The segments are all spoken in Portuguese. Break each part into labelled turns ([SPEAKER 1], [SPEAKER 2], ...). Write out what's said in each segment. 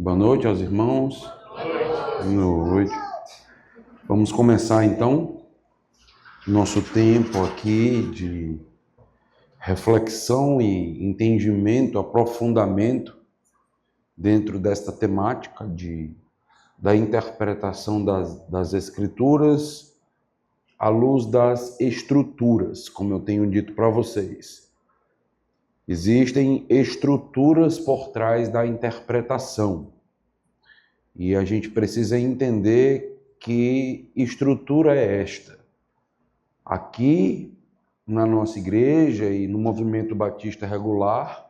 [SPEAKER 1] Boa noite aos irmãos. Boa noite. Vamos começar então nosso tempo aqui de reflexão e entendimento, aprofundamento dentro desta temática da interpretação das Escrituras à luz das estruturas, como eu tenho dito para vocês. Existem estruturas por trás da interpretação. E a gente precisa entender que estrutura é esta. Aqui, na nossa igreja e no movimento batista regular,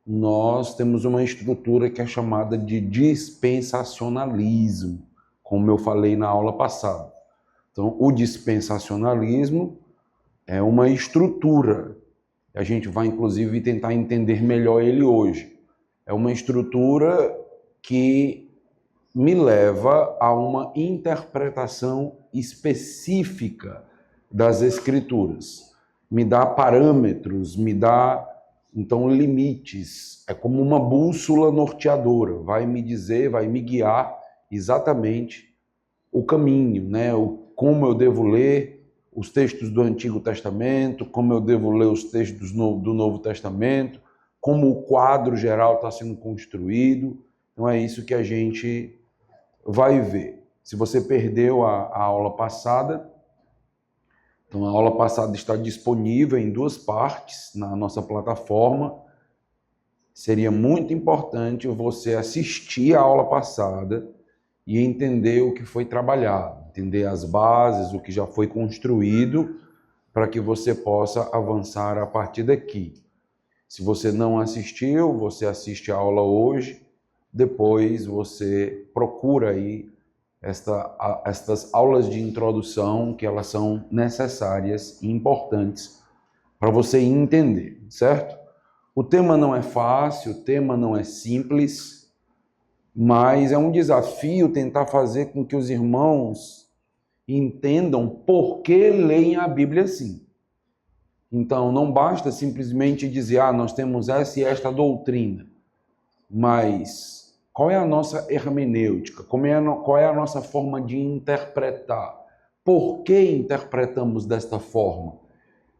[SPEAKER 1] nós temos uma estrutura que é chamada de dispensacionalismo, como eu falei na aula passada. Então, o dispensacionalismo é uma estrutura. A gente vai, inclusive, tentar entender melhor ele hoje. É uma estrutura que me leva a uma interpretação específica das Escrituras. Me dá parâmetros, me dá, então, limites. É como uma bússola norteadora. Vai me dizer, vai me guiar exatamente o caminho, né? Como eu devo ler os textos do Antigo Testamento, como eu devo ler os textos do Novo Testamento, como o quadro geral está sendo construído. Então é isso que a gente vai ver. Se você perdeu a aula passada, então a aula passada está disponível em 2 partes na nossa plataforma. Seria muito importante você assistir a aula passada e entender o que foi trabalhado, entender as bases, o que já foi construído, para que você possa avançar a partir daqui. Se você não assistiu, você assiste a aula hoje, depois você procura aí estas aulas de introdução, que elas são necessárias e importantes para você entender, certo? O tema não é fácil, o tema não é simples, mas é um desafio tentar fazer com que os irmãos entendam por que leem a Bíblia assim. Então, não basta simplesmente dizer, nós temos essa e esta doutrina, mas qual é a nossa hermenêutica? Qual é a nossa forma de interpretar? Por que interpretamos desta forma?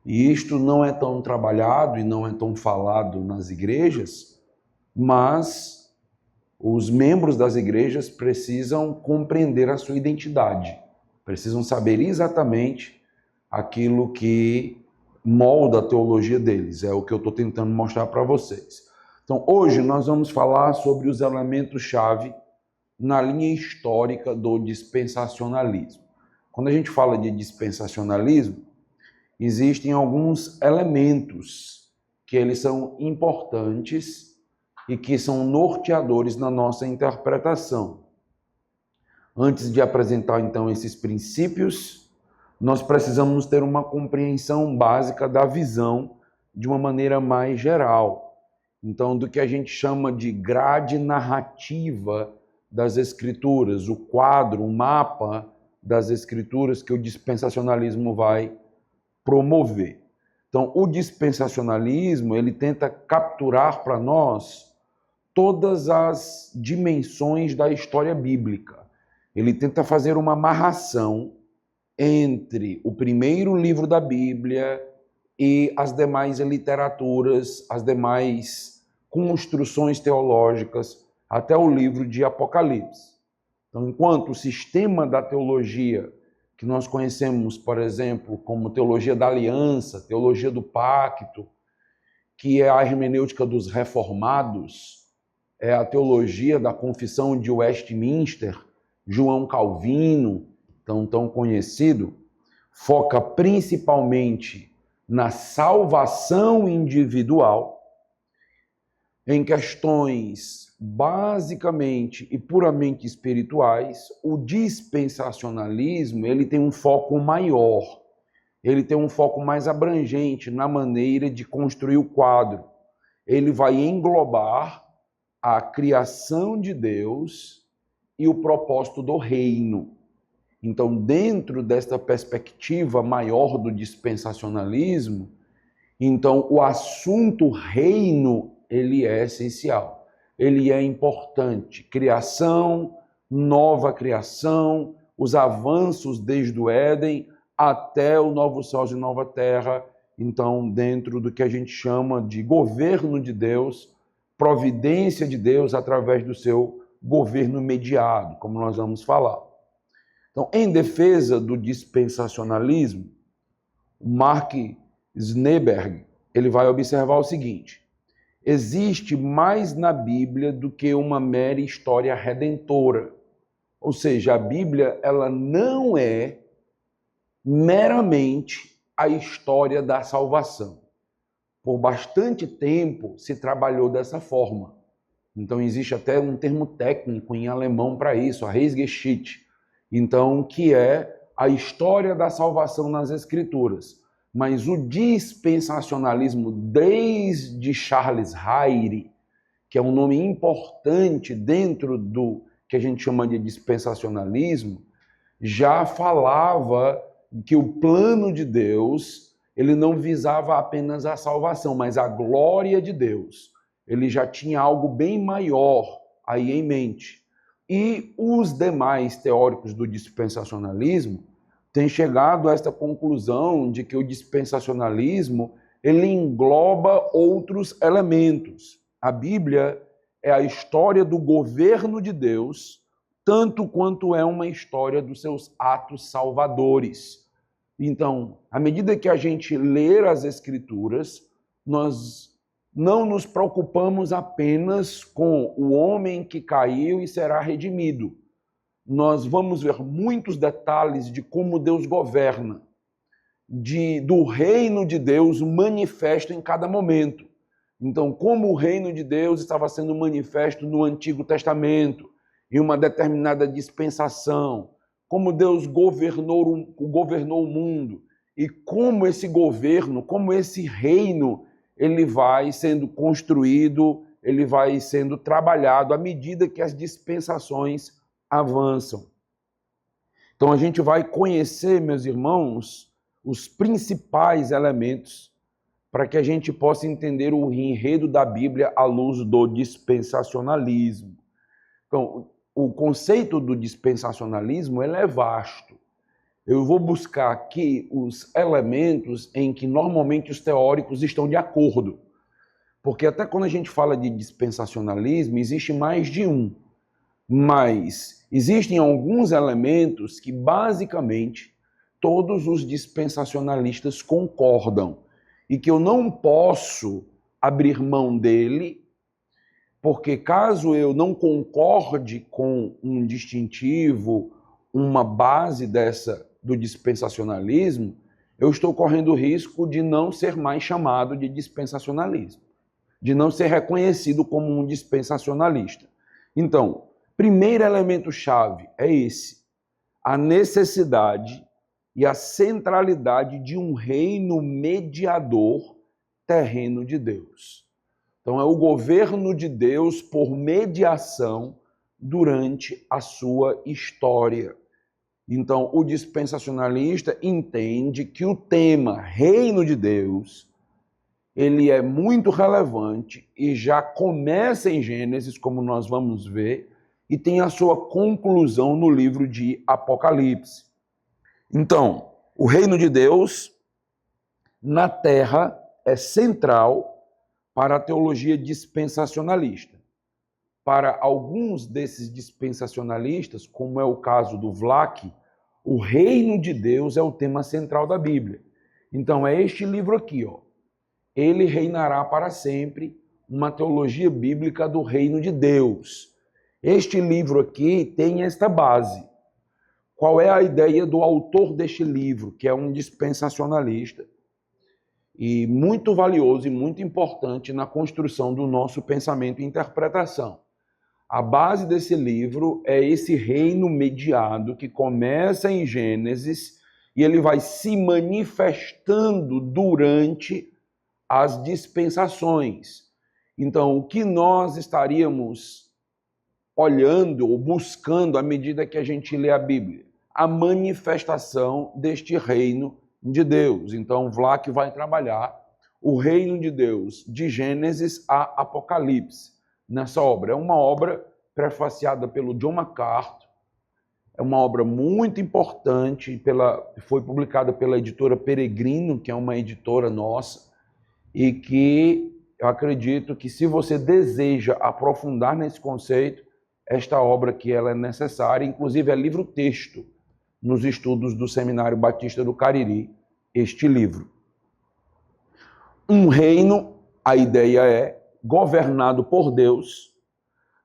[SPEAKER 1] E isto não é tão trabalhado e não é tão falado nas igrejas, mas os membros das igrejas precisam compreender a sua identidade, precisam saber exatamente aquilo que molda a teologia deles. É o que eu estou tentando mostrar para vocês. Então, hoje nós vamos falar sobre os elementos-chave na linha histórica do dispensacionalismo. Quando a gente fala de dispensacionalismo, existem alguns elementos que eles são importantes e que são norteadores na nossa interpretação. Antes de apresentar, então, esses princípios, nós precisamos ter uma compreensão básica da visão de uma maneira mais geral. Então, do que a gente chama de grade narrativa das Escrituras, o quadro, o mapa das Escrituras que o dispensacionalismo vai promover. Então, o dispensacionalismo, ele tenta capturar para nós todas as dimensões da história bíblica. Ele tenta fazer uma amarração entre o primeiro livro da Bíblia e as demais literaturas, as demais construções teológicas, até o livro de Apocalipse. Então, enquanto o sistema da teologia que nós conhecemos, por exemplo, como teologia da aliança, teologia do pacto, que é a hermenêutica dos reformados, é a teologia da Confissão de Westminster, João Calvino, tão conhecido, foca principalmente na salvação individual, em questões basicamente e puramente espirituais. O dispensacionalismo, ele tem um foco maior, ele tem um foco mais abrangente na maneira de construir o quadro. Ele vai englobar a criação de Deus e o propósito do reino. Então, dentro desta perspectiva maior do dispensacionalismo, então o assunto reino, ele é essencial. ele é importante. Criação, nova criação, os avanços desde o Éden até o novo céu e nova terra, então dentro do que a gente chama de governo de Deus, providência de Deus através do seu governo mediado, como nós vamos falar. Então, em defesa do dispensacionalismo, Mark Schneeberger, ele vai observar o seguinte: existe mais na Bíblia do que uma mera história redentora. Ou seja, a Bíblia ela não é meramente a história da salvação. Por bastante tempo se trabalhou dessa forma. Então existe até um termo técnico em alemão para isso, a Heilsgeschichte. Então, que é a história da salvação nas Escrituras. Mas o dispensacionalismo, desde Charles Hayre, que é um nome importante dentro do que a gente chama de dispensacionalismo, já falava que o plano de Deus, ele não visava apenas a salvação, mas a glória de Deus. Ele já tinha algo bem maior aí em mente. E os demais teóricos do dispensacionalismo têm chegado a esta conclusão de que o dispensacionalismo ele engloba outros elementos. A Bíblia é a história do governo de Deus, tanto quanto é uma história dos seus atos salvadores. Então, à medida que a gente lê as Escrituras, nós não nos preocupamos apenas com o homem que caiu e será redimido. Nós vamos ver muitos detalhes de como Deus governa, do reino de Deus manifesto em cada momento. Então, como o reino de Deus estava sendo manifesto no Antigo Testamento, em uma determinada dispensação, como Deus governou o mundo, e como esse governo, como esse reino, ele vai sendo construído, ele vai sendo trabalhado à medida que as dispensações avançam. Então a gente vai conhecer, meus irmãos, os principais elementos para que a gente possa entender o enredo da Bíblia à luz do dispensacionalismo. Então, o conceito do dispensacionalismo ele é vasto. Eu vou buscar aqui os elementos em que normalmente os teóricos estão de acordo. Porque até quando a gente fala de dispensacionalismo, existe mais de um. Mas existem alguns elementos que basicamente todos os dispensacionalistas concordam e que eu não posso abrir mão dele, porque caso eu não concorde com um distintivo, uma base do dispensacionalismo, eu estou correndo o risco de não ser mais chamado de dispensacionalismo, de não ser reconhecido como um dispensacionalista. Então, primeiro elemento-chave é esse: a necessidade e a centralidade de um reino mediador terreno de Deus. Então, é o governo de Deus por mediação durante a sua história. Então, o dispensacionalista entende que o tema reino de Deus, ele é muito relevante e já começa em Gênesis, como nós vamos ver, e tem a sua conclusão no livro de Apocalipse. Então, o reino de Deus na Terra é central para a teologia dispensacionalista. Para alguns desses dispensacionalistas, como é o caso do Vlach, o reino de Deus é o tema central da Bíblia. Então é este livro aqui, ó. Ele reinará para sempre, uma teologia bíblica do reino de Deus. Este livro aqui tem esta base. Qual é a ideia do autor deste livro, que é um dispensacionalista e muito valioso e muito importante na construção do nosso pensamento e interpretação? A base desse livro é esse reino mediado que começa em Gênesis e ele vai se manifestando durante as dispensações. Então, o que nós estaríamos olhando ou buscando à medida que a gente lê a Bíblia? A manifestação deste reino de Deus. Então, Vlach vai trabalhar o reino de Deus de Gênesis a Apocalipse. nessa obra. É uma obra prefaciada pelo John MacArthur, é uma obra muito importante, foi publicada pela editora Peregrino, que é uma editora nossa, e que eu acredito que se você deseja aprofundar nesse conceito, esta obra aqui ela é necessária, inclusive é livro-texto nos estudos do Seminário Batista do Cariri, este livro. Um reino, a ideia é, governado por Deus,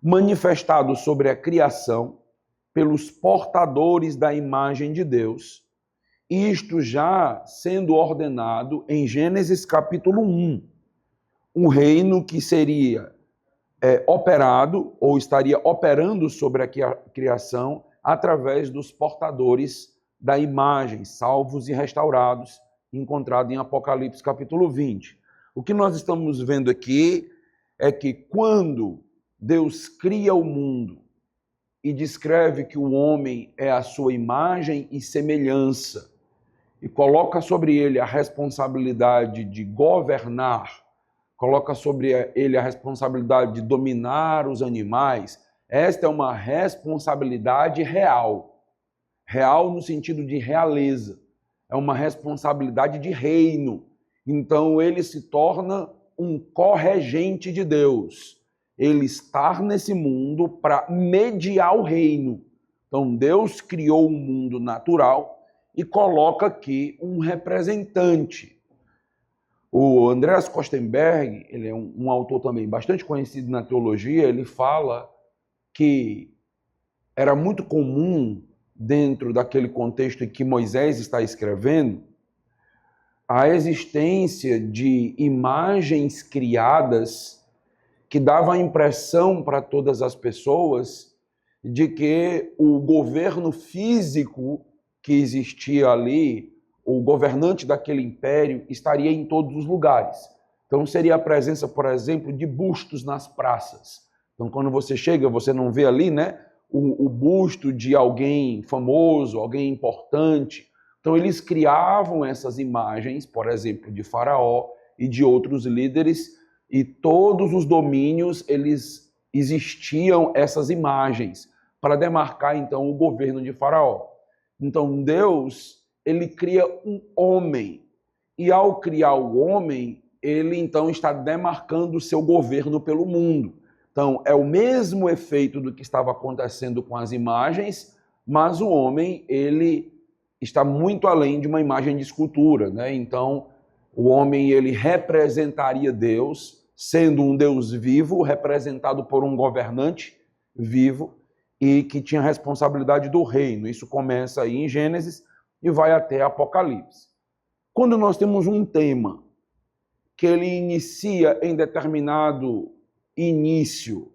[SPEAKER 1] manifestado sobre a criação pelos portadores da imagem de Deus, isto já sendo ordenado em Gênesis capítulo 1, um reino que seria operado ou estaria operando sobre a criação através dos portadores da imagem, salvos e restaurados, encontrado em Apocalipse capítulo 20. O que nós estamos vendo aqui é que quando Deus cria o mundo e descreve que o homem é a sua imagem e semelhança, e coloca sobre ele a responsabilidade de governar, coloca sobre ele a responsabilidade de dominar os animais, esta é uma responsabilidade real. Real no sentido de realeza. É uma responsabilidade de reino. Então ele se torna um corregente de Deus. Ele está nesse mundo para mediar o reino. Então Deus criou um mundo natural e coloca aqui um representante. O Andreas Kostenberg, ele é um autor também bastante conhecido na teologia, ele fala que era muito comum, dentro daquele contexto em que Moisés está escrevendo, a existência de imagens criadas que davam a impressão para todas as pessoas de que o governo físico que existia ali, o governante daquele império, estaria em todos os lugares. Então seria a presença, por exemplo, de bustos nas praças. Então quando você chega, você não vê ali, né, o busto de alguém famoso, alguém importante. Então eles criavam essas imagens, por exemplo, de Faraó e de outros líderes, e todos os domínios eles existiam essas imagens para demarcar então o governo de Faraó. Então Deus, ele cria um homem, e ao criar o homem, ele então está demarcando o seu governo pelo mundo. Então é o mesmo efeito do que estava acontecendo com as imagens, mas o homem, ele está muito além de uma imagem de escultura, né? Então o homem, ele representaria Deus, sendo um Deus vivo, representado por um governante vivo, e que tinha a responsabilidade do reino. Isso começa aí em Gênesis e vai até Apocalipse. Quando nós temos um tema que ele inicia em determinado início,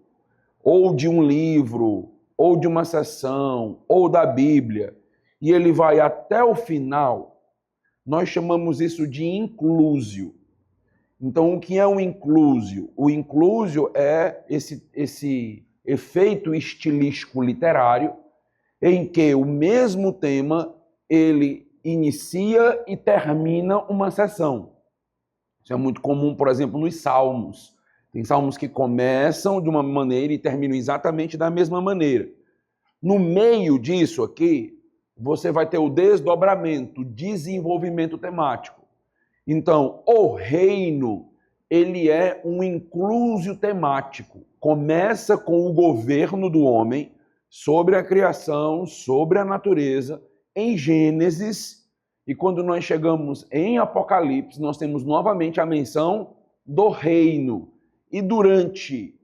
[SPEAKER 1] ou de um livro, ou de uma sessão, ou da Bíblia, e ele vai até o final, nós chamamos isso de inclusio. Então, o que é um inclusio? O inclusio é esse efeito estilístico literário em que o mesmo tema ele inicia e termina uma sessão. Isso é muito comum, por exemplo, nos salmos. Tem salmos que começam de uma maneira e terminam exatamente da mesma maneira. No meio disso aqui, você vai ter o desdobramento, o desenvolvimento temático. Então, o reino, ele é um inclusio temático. Começa com o governo do homem sobre a criação, sobre a natureza, em Gênesis, e quando nós chegamos em Apocalipse, nós temos novamente a menção do reino. E durante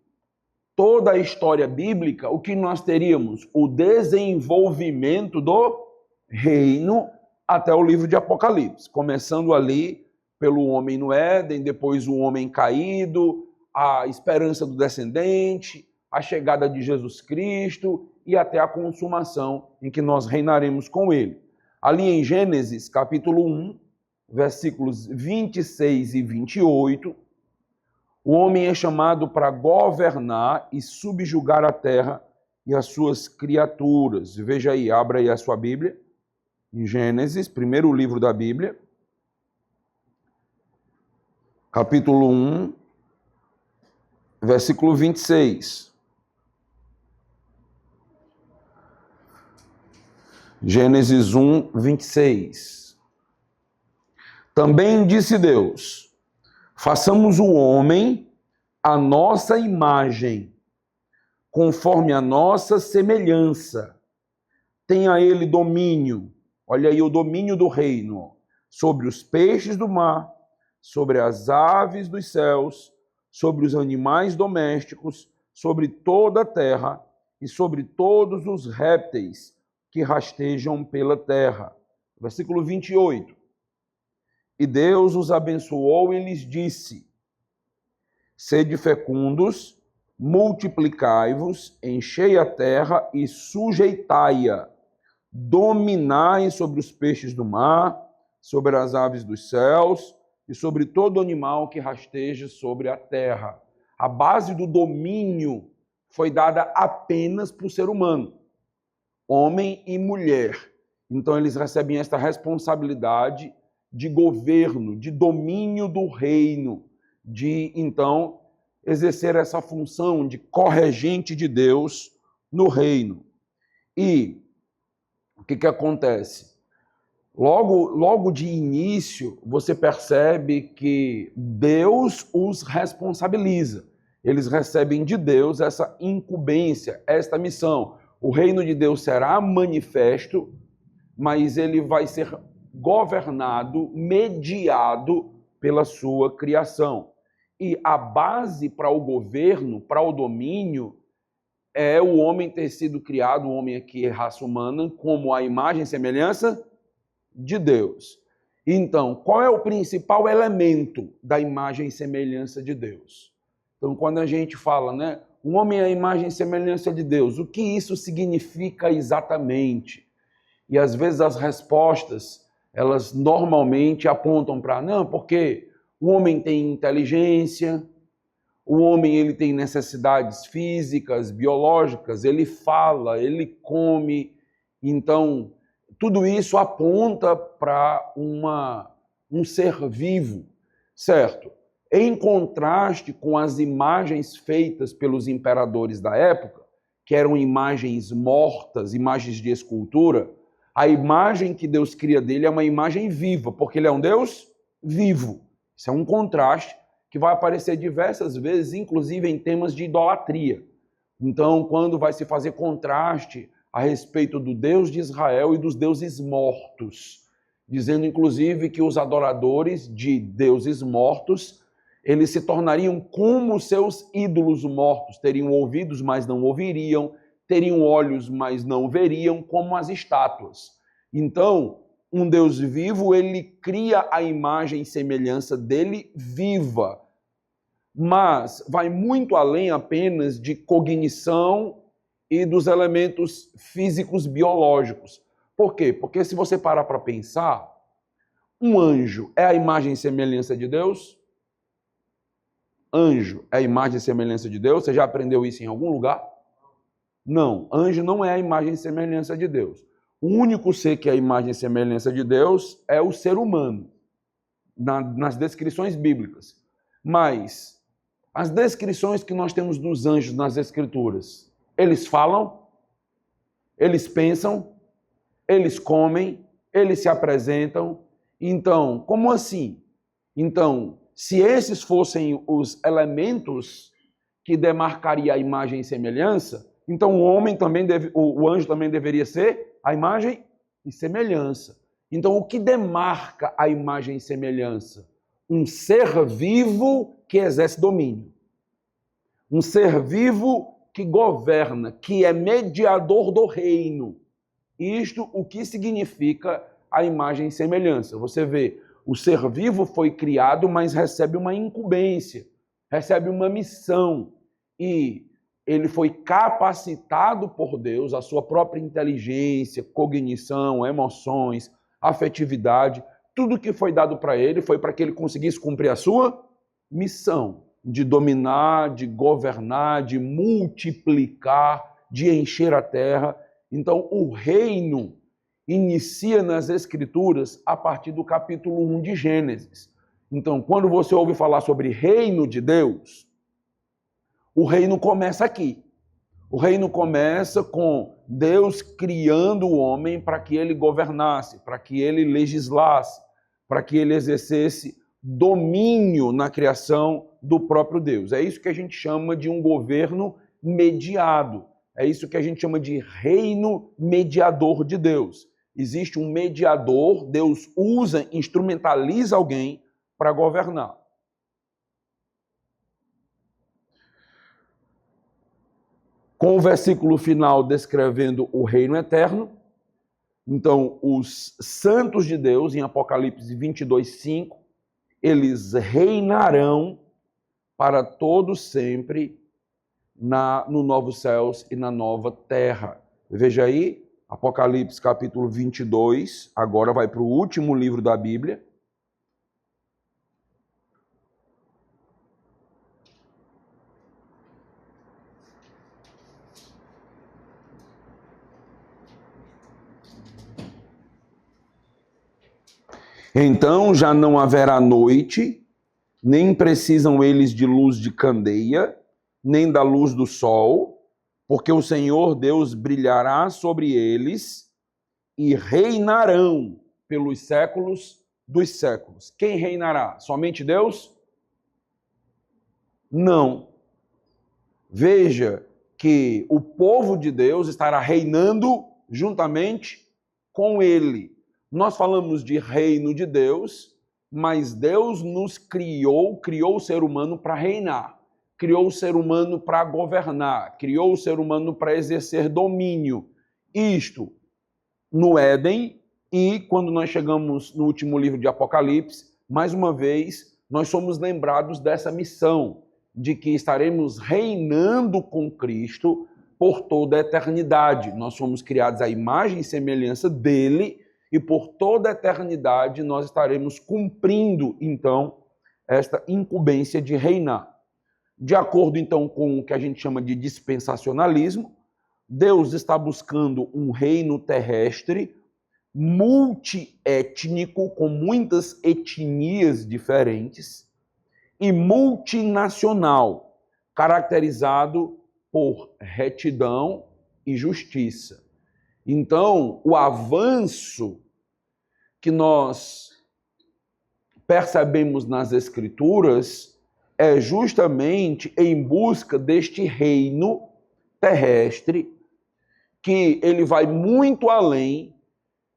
[SPEAKER 1] toda a história bíblica, o que nós teríamos? O desenvolvimento do reino até o livro de Apocalipse, começando ali pelo homem no Éden, depois o homem caído, a esperança do descendente, a chegada de Jesus Cristo e até a consumação em que nós reinaremos com ele. Ali em Gênesis, capítulo 1, versículos 26 e 28, o homem é chamado para governar e subjugar a terra e as suas criaturas. Veja aí, abra aí a sua Bíblia, em Gênesis, primeiro livro da Bíblia, capítulo 1, Versículo 26. Gênesis 1, 26. Também disse Deus: façamos o homem à nossa imagem, conforme a nossa semelhança. Tenha ele domínio, olha aí o domínio do reino, sobre os peixes do mar, sobre as aves dos céus, sobre os animais domésticos, sobre toda a terra e sobre todos os répteis que rastejam pela terra. Versículo 28. E Deus os abençoou e lhes disse: sede fecundos, multiplicai-vos, enchei a terra e sujeitai-a, dominai sobre os peixes do mar, sobre as aves dos céus e sobre todo animal que rasteja sobre a terra. A base do domínio foi dada apenas para o ser humano, homem e mulher. Então eles recebem esta responsabilidade de governo, de domínio do reino, de então exercer essa função de corregente de Deus no reino. E o que acontece? Logo de início, você percebe que Deus os responsabiliza. Eles recebem de Deus essa incumbência, esta missão. O reino de Deus será manifesto, mas ele vai ser governado, mediado pela sua criação. E a base para o governo, para o domínio, é o homem ter sido criado, o homem aqui é raça humana, como a imagem e semelhança de Deus. Então, qual é o principal elemento da imagem e semelhança de Deus? Então, quando a gente fala, né, o homem é a imagem e semelhança de Deus, o que isso significa exatamente? E às vezes as respostas, elas normalmente apontam para, não, porque o homem tem inteligência, o homem ele tem necessidades físicas, biológicas, ele fala, ele come, então tudo isso aponta para um ser vivo, certo? Em contraste com as imagens feitas pelos imperadores da época, que eram imagens mortas, imagens de escultura, a imagem que Deus cria dele é uma imagem viva, porque ele é um Deus vivo. Isso é um contraste que vai aparecer diversas vezes, inclusive em temas de idolatria. Então, quando vai se fazer contraste a respeito do Deus de Israel e dos deuses mortos, dizendo inclusive que os adoradores de deuses mortos, eles se tornariam como seus ídolos mortos, teriam ouvidos, mas não ouviriam, teriam olhos, mas não veriam, como as estátuas. Então, um Deus vivo, ele cria a imagem e semelhança dele viva, mas vai muito além apenas de cognição e dos elementos físicos biológicos. Por quê? Porque se você parar para pensar, um anjo é a imagem e semelhança de Deus? Anjo é a imagem e semelhança de Deus? Você já aprendeu isso em algum lugar? Não, anjo não é a imagem e semelhança de Deus. O único ser que é a imagem e semelhança de Deus é o ser humano, nas descrições bíblicas. Mas as descrições que nós temos dos anjos nas Escrituras, eles falam, eles pensam, eles comem, eles se apresentam. Então, como assim? Então, se esses fossem os elementos que demarcaria a imagem e semelhança, então o anjo também deveria ser a imagem e semelhança. Então, o que demarca a imagem e semelhança? Um ser vivo que exerce domínio. Um ser vivo que governa, que é mediador do reino. Isto o que significa a imagem e semelhança. Você vê, o ser vivo foi criado, mas recebe uma incumbência, recebe uma missão. E ele foi capacitado por Deus, a sua própria inteligência, cognição, emoções, afetividade, tudo que foi dado para ele foi para que ele conseguisse cumprir a sua missão de dominar, de governar, de multiplicar, de encher a terra. Então, o reino inicia nas Escrituras a partir do capítulo 1 de Gênesis. Então, quando você ouve falar sobre reino de Deus, O reino começa aqui. O reino começa com Deus criando o homem para que ele governasse, para que ele legislasse, para que ele exercesse domínio na criação do próprio Deus. É isso que a gente chama de um governo mediado. É isso que a gente chama de reino mediador de Deus. Existe um mediador, Deus usa, instrumentaliza alguém para governar. Com o versículo final descrevendo o reino eterno, então os santos de Deus, em Apocalipse 22:5, eles reinarão para todos sempre no novos céus e na nova terra. Veja aí, Apocalipse capítulo 22, agora vai para o último livro da Bíblia. Então já não haverá noite, nem precisam eles de luz de candeia, nem da luz do sol, porque o Senhor Deus brilhará sobre eles e reinarão pelos séculos dos séculos. Quem reinará? Somente Deus? Não. Veja que o povo de Deus estará reinando juntamente com ele. Nós falamos de reino de Deus, mas Deus nos criou o ser humano para reinar, criou o ser humano para governar, criou o ser humano para exercer domínio. Isto no Éden, e quando nós chegamos no último livro de Apocalipse, mais uma vez, nós somos lembrados dessa missão, de que estaremos reinando com Cristo por toda a eternidade. Nós fomos criados à imagem e semelhança dele, e por toda a eternidade nós estaremos cumprindo, então, esta incumbência de reinar. De acordo, então, com o que a gente chama de dispensacionalismo, Deus está buscando um reino terrestre multiétnico, com muitas etnias diferentes, e multinacional, caracterizado por retidão e justiça. Então, o avanço que nós percebemos nas Escrituras é justamente em busca deste reino terrestre, que ele vai muito além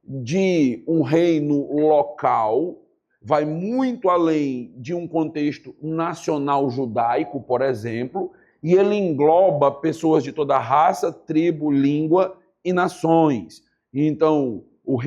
[SPEAKER 1] de um reino local, vai muito além de um contexto nacional judaico, por exemplo, e ele engloba pessoas de toda raça, tribo, língua e nações. Então, o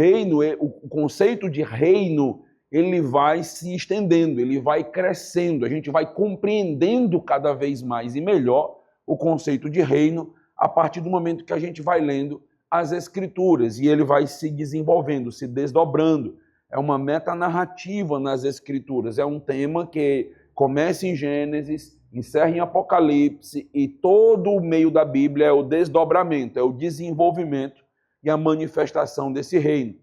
[SPEAKER 1] conceito de reino, ele vai se estendendo, ele vai crescendo, a gente vai compreendendo cada vez mais e melhor o conceito de reino a partir do momento que a gente vai lendo as Escrituras, e ele vai se desenvolvendo, se desdobrando. É uma metanarrativa nas Escrituras, é um tema que começa em Gênesis, encerra em Apocalipse, e todo o meio da Bíblia é o desdobramento, é o desenvolvimento e a manifestação desse reino.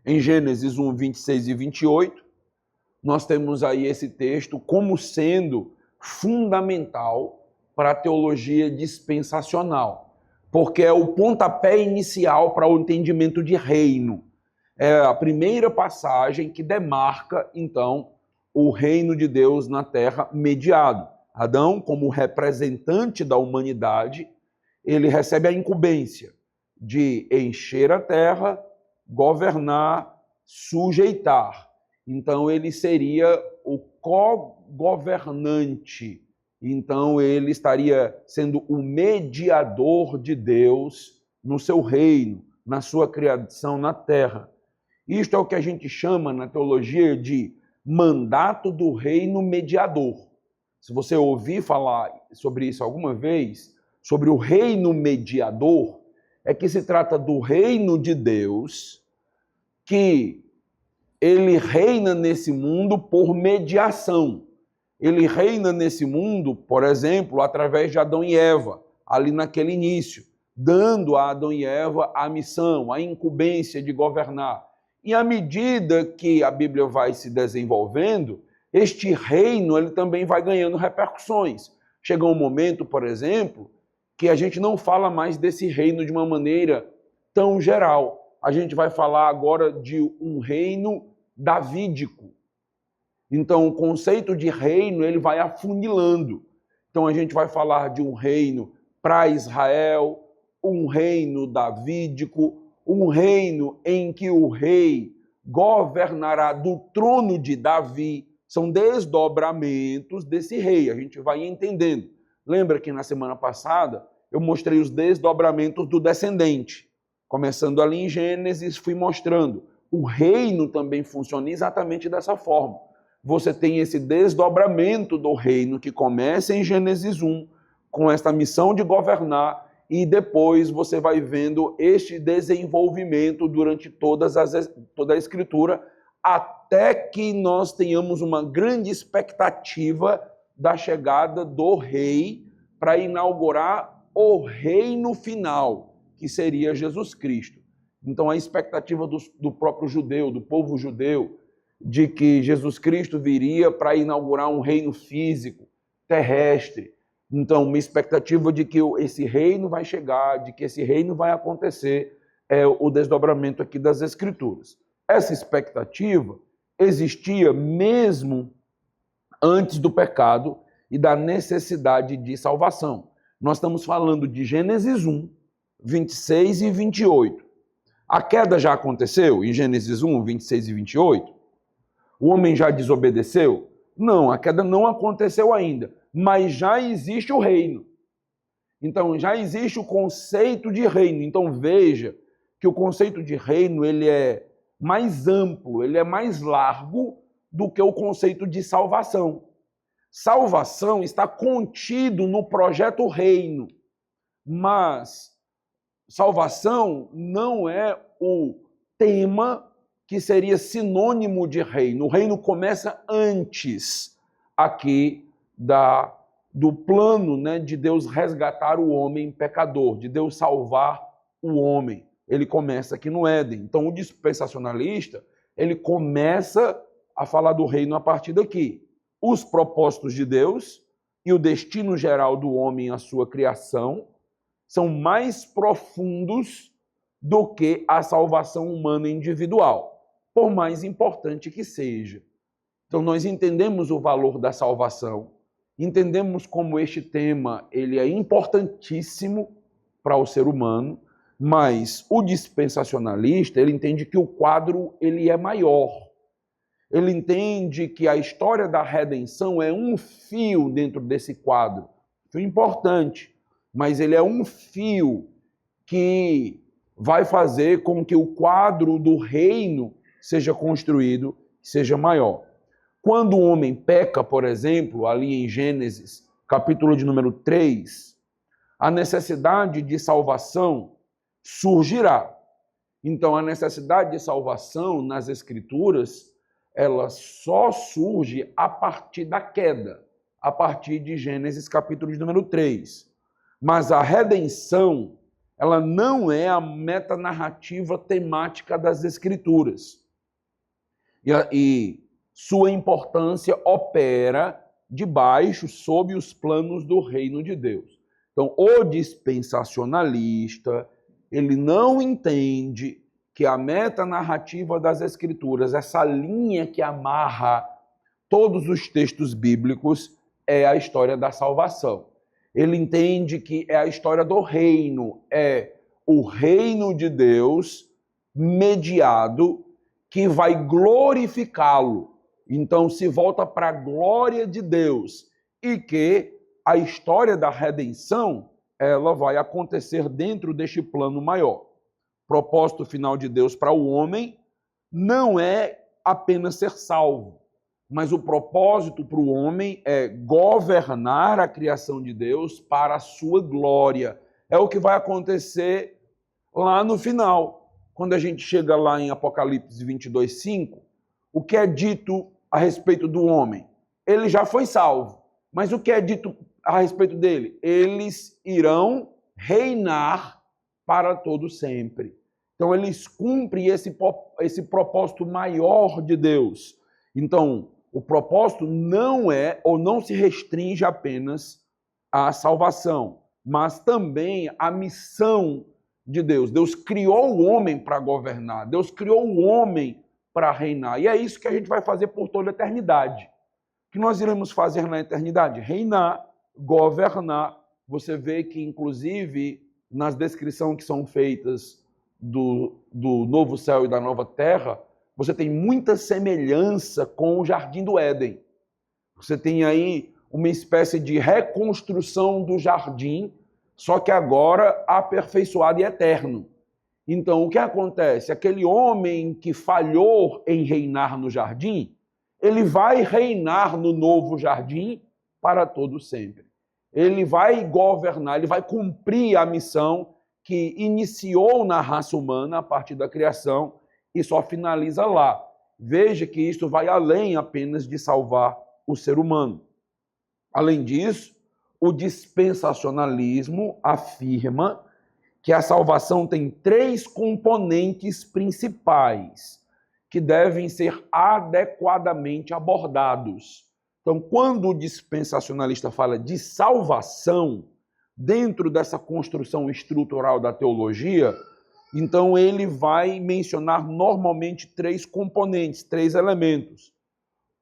[SPEAKER 1] Em Gênesis 1, 26 e 28, nós temos aí esse texto como sendo fundamental para a teologia dispensacional, porque é o pontapé inicial para o entendimento de reino. É a primeira passagem que demarca, então, o reino de Deus na terra mediado. Adão, como representante da humanidade, ele recebe a incumbência de encher a terra, governar, sujeitar. Então, ele seria o co-governante. Então, ele estaria sendo o mediador de Deus no seu reino, na sua criação na terra. Isto é o que a gente chama na teologia de mandato do reino mediador. Se você ouvir falar sobre isso alguma vez, sobre o reino mediador, é que se trata do reino de Deus, que ele reina nesse mundo por mediação. Ele reina nesse mundo, por exemplo, através de Adão e Eva, ali naquele início, dando a Adão e Eva a missão, a incumbência de governar. E à medida que a Bíblia vai se desenvolvendo, este reino ele também vai ganhando repercussões. chega um momento, por exemplo, que a gente não fala mais desse reino de uma maneira tão geral. A gente vai falar agora de um reino davídico. Então, o conceito de reino, ele vai afunilando. Então, a gente vai falar de um reino para Israel, um reino davídico, um reino em que o rei governará do trono de Davi. São desdobramentos desse rei, a gente vai entendendo. Lembra que na semana passada eu mostrei os desdobramentos do descendente. Começando ali em Gênesis, fui mostrando. O reino também funciona exatamente dessa forma. Você tem esse desdobramento do reino que começa em Gênesis 1, com esta missão de governar, e depois você vai vendo este desenvolvimento durante toda a Escritura, até que nós tenhamos uma grande expectativa da chegada do rei para inaugurar o reino final, que seria Jesus Cristo. Então, a expectativa do próprio judeu, do povo judeu, de que Jesus Cristo viria para inaugurar um reino físico, terrestre. Então, uma expectativa de que esse reino vai chegar, de que esse reino vai acontecer, é o desdobramento aqui das Escrituras. Essa expectativa existia mesmo antes do pecado e da necessidade de salvação. Nós estamos falando de Gênesis 1, 26 e 28. A queda já aconteceu em Gênesis 1, 26 e 28? O homem já desobedeceu? Não, a queda não aconteceu ainda, mas já existe o reino. Então, já existe o conceito de reino. Então, veja que o conceito de reino ele é mais amplo, ele é mais largo do que o conceito de salvação. Salvação está contido no projeto reino, mas salvação não é o tema que seria sinônimo de reino. O reino começa antes aqui do plano, né, de Deus resgatar o homem pecador, de Deus salvar o homem. Ele começa aqui no Éden. Então, o dispensacionalista, ele começa a falar do reino a partir daqui. Os propósitos de Deus e o destino geral do homem, a sua criação, são mais profundos do que a salvação humana individual, por mais importante que seja. Então, nós entendemos o valor da salvação, entendemos como este tema ele é importantíssimo para o ser humano, mas o dispensacionalista, ele entende que o quadro ele é maior. Ele entende que a história da redenção é um fio dentro desse quadro. Fio importante, mas ele é um fio que vai fazer com que o quadro do reino seja construído, seja maior. Quando o homem peca, por exemplo, ali em Gênesis, capítulo de número 3, a necessidade de salvação surgirá. Então, a necessidade de salvação nas Escrituras, ela só surge a partir da queda, a partir de Gênesis, capítulo de número 3. Mas a redenção, ela não é a metanarrativa temática das Escrituras. E sua importância opera debaixo, sob os planos do reino de Deus. Então, o dispensacionalista, ele não entende que a metanarrativa das Escrituras, essa linha que amarra todos os textos bíblicos, é a história da salvação. Ele entende que é a história do reino, é o reino de Deus mediado que vai glorificá-lo. Então, se volta para a glória de Deus e que a história da redenção, ela vai acontecer dentro deste plano maior. O propósito final de Deus para o homem não é apenas ser salvo, mas o propósito para o homem é governar a criação de Deus para a sua glória. É o que vai acontecer lá no final. Quando a gente chega lá em Apocalipse 22:5, o que é dito a respeito do homem? Ele já foi salvo, mas o que é dito a respeito dele? Eles irão reinar para todo sempre. Então, eles cumprem esse propósito maior de Deus. Então, o propósito não é ou não se restringe apenas a salvação, mas também a missão de Deus. Deus criou o homem para governar, Deus criou o homem para reinar. E é isso que a gente vai fazer por toda a eternidade. O que nós iremos fazer na eternidade? Reinar, governar. Você vê que, inclusive, nas descrições que são feitas do novo céu e da nova terra, você tem muita semelhança com o Jardim do Éden. Você tem aí uma espécie de reconstrução do jardim, só que agora aperfeiçoado e eterno. Então, o que acontece? Aquele homem que falhou em reinar no jardim, ele vai reinar no novo jardim para todo sempre. Ele vai governar, ele vai cumprir a missão que iniciou na raça humana a partir da criação e só finaliza lá. Veja que isso vai além apenas de salvar o ser humano. Além disso, o dispensacionalismo afirma que a salvação tem 3 componentes principais que devem ser adequadamente abordados. Então, quando o dispensacionalista fala de salvação, dentro dessa construção estrutural da teologia, então ele vai mencionar normalmente 3 componentes, 3 elementos.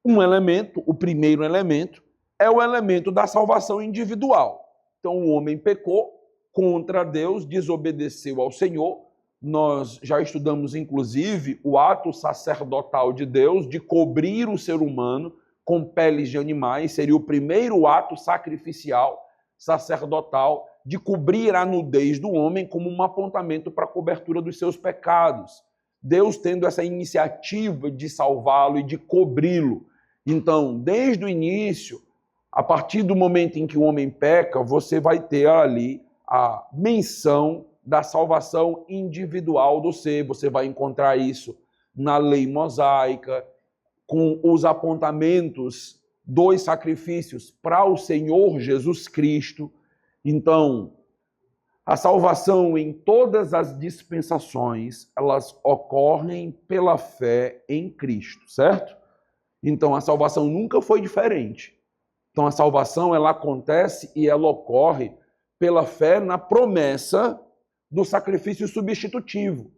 [SPEAKER 1] Um elemento, o primeiro elemento, é o elemento da salvação individual. Então, o homem pecou contra Deus, desobedeceu ao Senhor. Nós já estudamos, inclusive, o ato sacerdotal de Deus de cobrir o ser humano com peles de animais. Seria o primeiro ato sacrificial, sacerdotal, de cobrir a nudez do homem como um apontamento para a cobertura dos seus pecados. Deus tendo essa iniciativa de salvá-lo e de cobri-lo. Então, desde o início, a partir do momento em que o homem peca, você vai ter ali a menção da salvação individual do ser. Você vai encontrar isso na lei mosaica, com os apontamentos dos sacrifícios para o Senhor Jesus Cristo. Então, a salvação em todas as dispensações, elas ocorrem pela fé em Cristo, certo? Então, a salvação nunca foi diferente. Então, a salvação, ela acontece e ela ocorre pela fé na promessa do sacrifício substitutivo.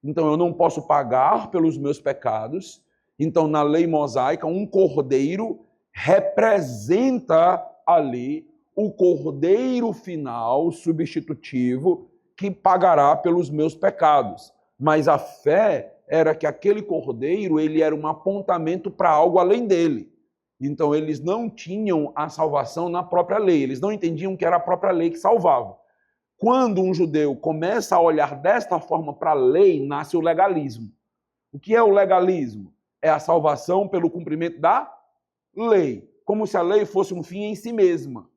[SPEAKER 1] Então, eu não posso pagar pelos meus pecados. Então, na lei mosaica, um cordeiro representa ali o cordeiro final, substitutivo, que pagará pelos meus pecados. Mas a fé era que aquele cordeiro, ele era um apontamento para algo além dele. Então, eles não tinham a salvação na própria lei. Eles não entendiam que era a própria lei que salvava. Quando um judeu começa a olhar desta forma para a lei, nasce o legalismo. O que é o legalismo? É a salvação pelo cumprimento da lei. Como se a lei fosse um fim em si mesma.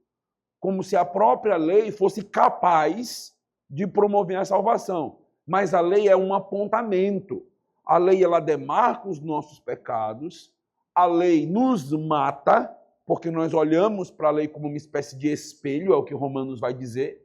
[SPEAKER 1] Como se a própria lei fosse capaz de promover a salvação. Mas a lei é um apontamento. A lei, ela demarca os nossos pecados. A lei nos mata, porque nós olhamos para a lei como uma espécie de espelho, é o que Romanos vai dizer.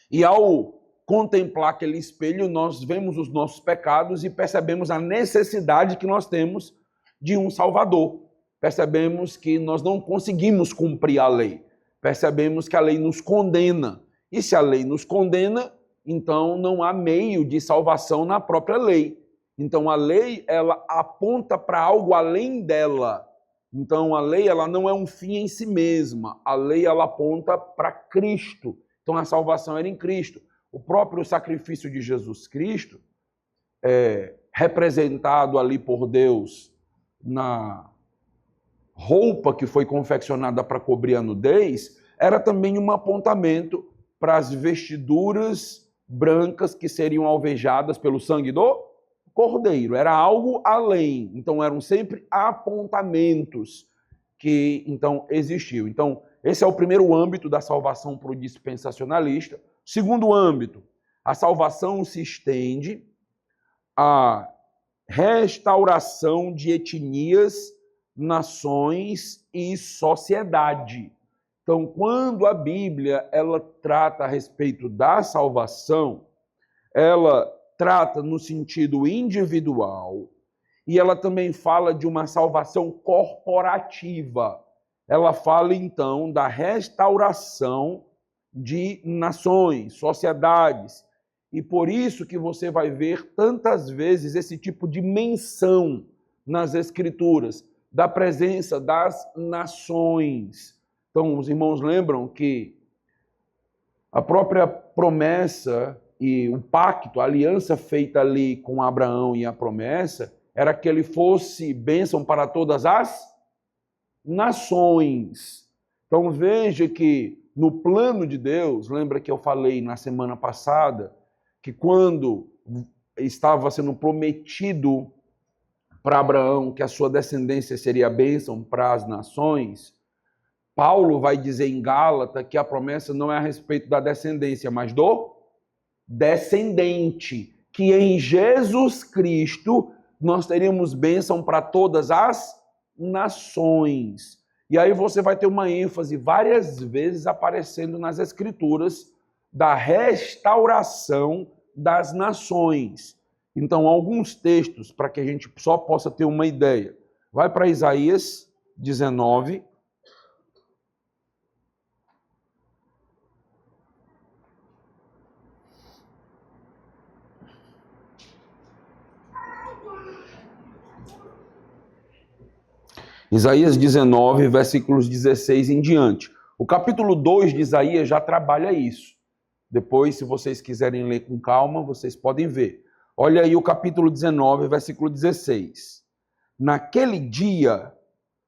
[SPEAKER 1] E ao contemplar aquele espelho, nós vemos os nossos pecados e percebemos a necessidade que nós temos de um Salvador. Percebemos que nós não conseguimos cumprir a lei. Percebemos que a lei nos condena. E se a lei nos condena, então não há meio de salvação na própria lei. Então a lei, ela aponta para algo além dela. Então a lei, ela não é um fim em si mesma. A lei, ela aponta para Cristo. Então a salvação era em Cristo. O próprio sacrifício de Jesus Cristo, representado ali por Deus na roupa que foi confeccionada para cobrir a nudez, era também um apontamento para as vestiduras brancas que seriam alvejadas pelo sangue do Cordeiro. Era algo além. Então eram sempre apontamentos que então existiam. Então esse é o primeiro âmbito da salvação para o dispensacionalista. Segundo âmbito, a salvação se estende à restauração de etnias, nações e sociedade. Então, quando a Bíblia ela trata a respeito da salvação, ela trata no sentido individual e ela também fala de uma salvação corporativa. ela fala então da restauração de nações, sociedades. E por isso que você vai ver tantas vezes esse tipo de menção nas Escrituras, da presença das nações. Então, os irmãos lembram que a própria promessa e o pacto, a aliança feita ali com Abraão e a promessa, era que ele fosse bênção para todas as nações. Então veja que no plano de Deus, lembra que eu falei na semana passada, que quando estava sendo prometido para Abraão que a sua descendência seria bênção para as nações, Paulo vai dizer em Gálatas que a promessa não é a respeito da descendência, mas do descendente, que em Jesus Cristo nós teríamos bênção para todas as nações. E aí você vai ter uma ênfase várias vezes aparecendo nas Escrituras da restauração das nações. Então, alguns textos, para que a gente só possa ter uma ideia. Vai para Isaías 19. Isaías 19, versículos 16 em diante. O capítulo 2 de Isaías já trabalha isso. Depois, se vocês quiserem ler com calma, vocês podem ver. Olha aí o capítulo 19, versículo 16. Naquele dia,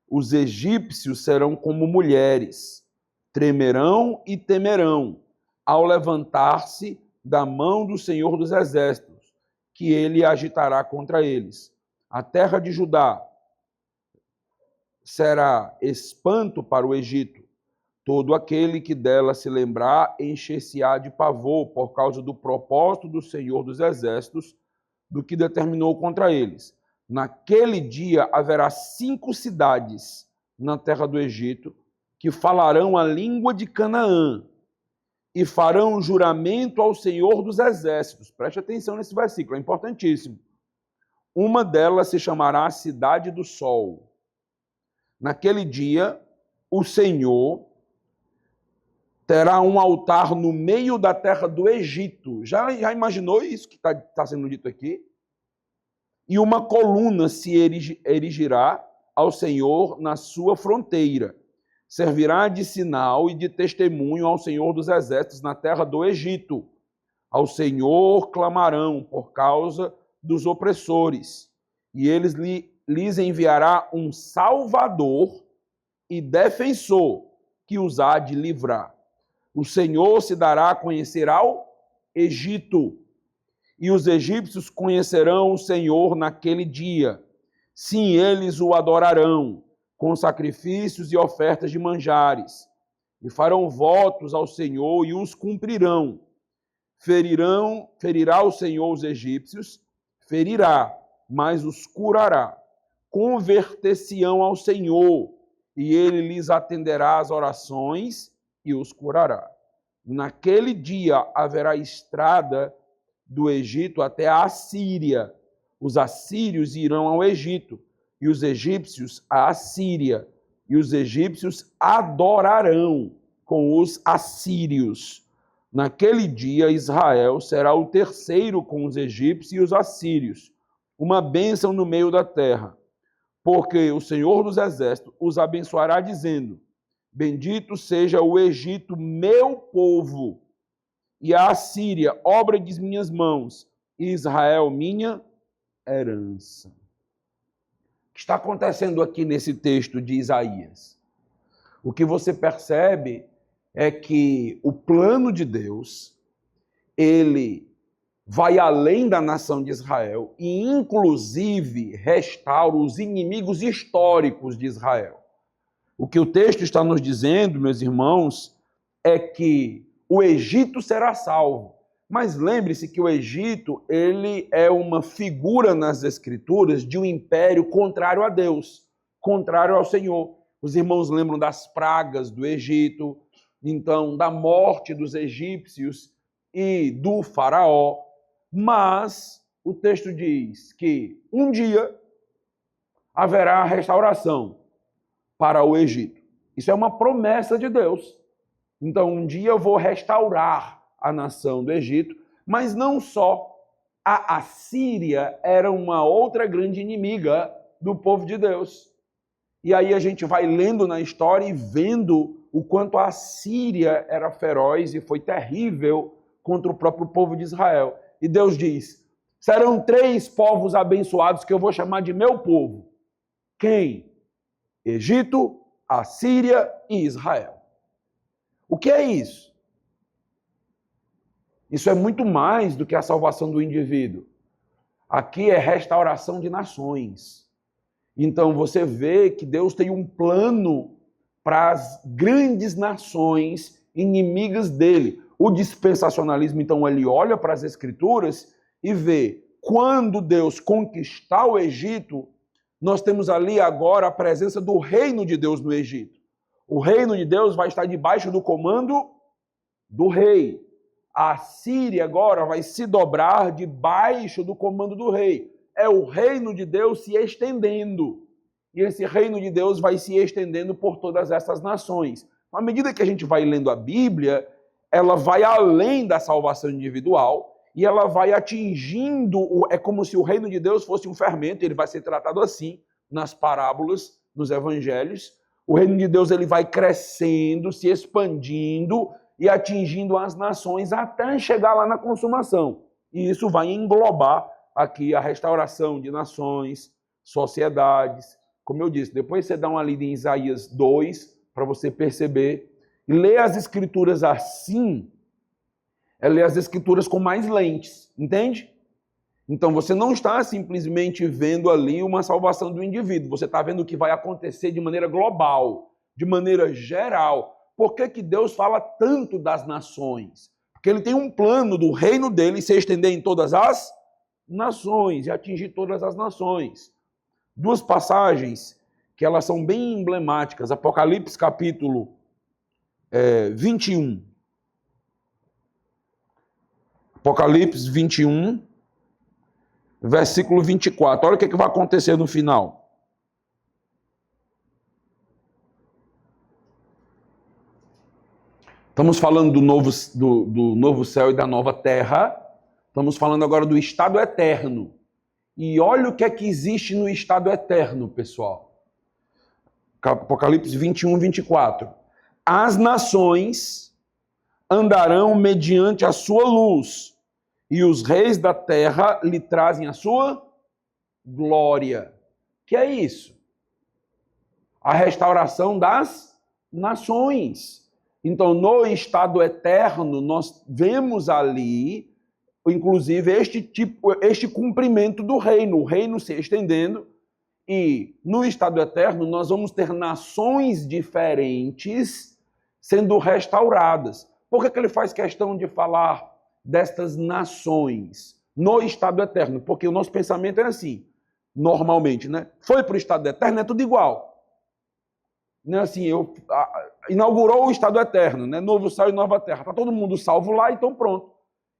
[SPEAKER 1] os egípcios serão como mulheres, tremerão e temerão, ao levantar-se da mão do Senhor dos Exércitos, que ele agitará contra eles. A terra de Judá será espanto para o Egito. Todo aquele que dela se lembrar encher-se-á de pavor por causa do propósito do Senhor dos Exércitos, do que determinou contra eles. Naquele dia haverá 5 cidades na terra do Egito que falarão a língua de Canaã e farão juramento ao Senhor dos Exércitos. Preste atenção nesse versículo, é importantíssimo. Uma delas se chamará Cidade do Sol. Naquele dia, o Senhor terá um altar no meio da terra do Egito. Já imaginou isso que está sendo dito aqui? E uma coluna se erigirá ao Senhor na sua fronteira. Servirá de sinal e de testemunho ao Senhor dos Exércitos na terra do Egito. Ao Senhor clamarão por causa dos opressores, e eles lhes enviará um Salvador e defensor que os há de livrar. O Senhor se dará a conhecer ao Egito, e os egípcios conhecerão o Senhor naquele dia. Sim, eles o adorarão, com sacrifícios e ofertas de manjares, e farão votos ao Senhor e os cumprirão. Ferirá o Senhor os egípcios, ferirá, mas os curará. Converter-se-ão ao Senhor, e ele lhes atenderá as orações e os curará. Naquele dia haverá estrada do Egito até a Assíria. Os assírios irão ao Egito, e os egípcios à Assíria, e os egípcios adorarão com os assírios. Naquele dia Israel será o terceiro com os egípcios e os assírios, uma bênção no meio da terra, porque o Senhor dos Exércitos os abençoará, dizendo: bendito seja o Egito, meu povo, e a Assíria, obra de minhas mãos, e Israel, minha herança. O que está acontecendo aqui nesse texto de Isaías? O que você percebe é que o plano de Deus, ele vai além da nação de Israel e, inclusive, restaura os inimigos históricos de Israel. O que o texto está nos dizendo, meus irmãos, é que o Egito será salvo. Mas lembre-se que o Egito, ele é uma figura nas Escrituras de um império contrário a Deus, contrário ao Senhor. Os irmãos lembram das pragas do Egito, então da morte dos egípcios e do faraó. Mas o texto diz que um dia haverá restauração para o Egito. Isso é uma promessa de Deus. Então, um dia eu vou restaurar a nação do Egito, mas não só. A Assíria era uma outra grande inimiga do povo de Deus. E aí a gente vai lendo na história e vendo o quanto a Assíria era feroz e foi terrível contra o próprio povo de Israel. E Deus diz, serão 3 povos abençoados que eu vou chamar de meu povo. Quem? Egito, Assíria e Israel. O que é isso? Isso é muito mais do que a salvação do indivíduo. Aqui é restauração de nações. Então você vê que Deus tem um plano para as grandes nações inimigas dele. O dispensacionalismo, então, ele olha para as Escrituras e vê, quando Deus conquistar o Egito, nós temos ali agora a presença do reino de Deus no Egito. O reino de Deus vai estar debaixo do comando do rei. A Síria agora vai se dobrar debaixo do comando do rei. É o reino de Deus se estendendo. E esse reino de Deus vai se estendendo por todas essas nações. À medida que a gente vai lendo a Bíblia, ela vai além da salvação individual e ela vai atingindo, é como se o reino de Deus fosse um fermento, ele vai ser tratado assim nas parábolas, nos evangelhos. O reino de Deus ele vai crescendo, se expandindo e atingindo as nações até chegar lá na consumação. E isso vai englobar aqui a restauração de nações, sociedades. Como eu disse, depois você dá uma lida em Isaías 2 para você perceber. E ler as escrituras assim é ler as escrituras com mais lentes, entende? Então você não está simplesmente vendo ali uma salvação do indivíduo, você está vendo o que vai acontecer de maneira global, de maneira geral. Por que Deus fala tanto das nações? Porque ele tem um plano do reino dele se estender em todas as nações e atingir todas as nações. 2 passagens que elas são bem emblemáticas. Apocalipse capítulo 21. Apocalipse 21, versículo 24. Olha o que vai acontecer no final. Estamos falando do novo céu e da nova terra. Estamos falando agora do estado eterno. E olha o que é que existe no estado eterno, pessoal. Apocalipse 21, 24. As nações andarão mediante a sua luz, e os reis da terra lhe trazem a sua glória. Que é isso? A restauração das nações. Então, no estado eterno, nós vemos ali, inclusive, este cumprimento do reino, o reino se estendendo, e no estado eterno nós vamos ter nações diferentes sendo restauradas. Por que ele faz questão de falar destas nações no estado eterno? Porque o nosso pensamento é assim, normalmente, né? Foi para o estado eterno, é tudo igual. Não é assim, inaugurou o estado eterno, né? Novo céu e nova terra. Está todo mundo salvo lá, então pronto.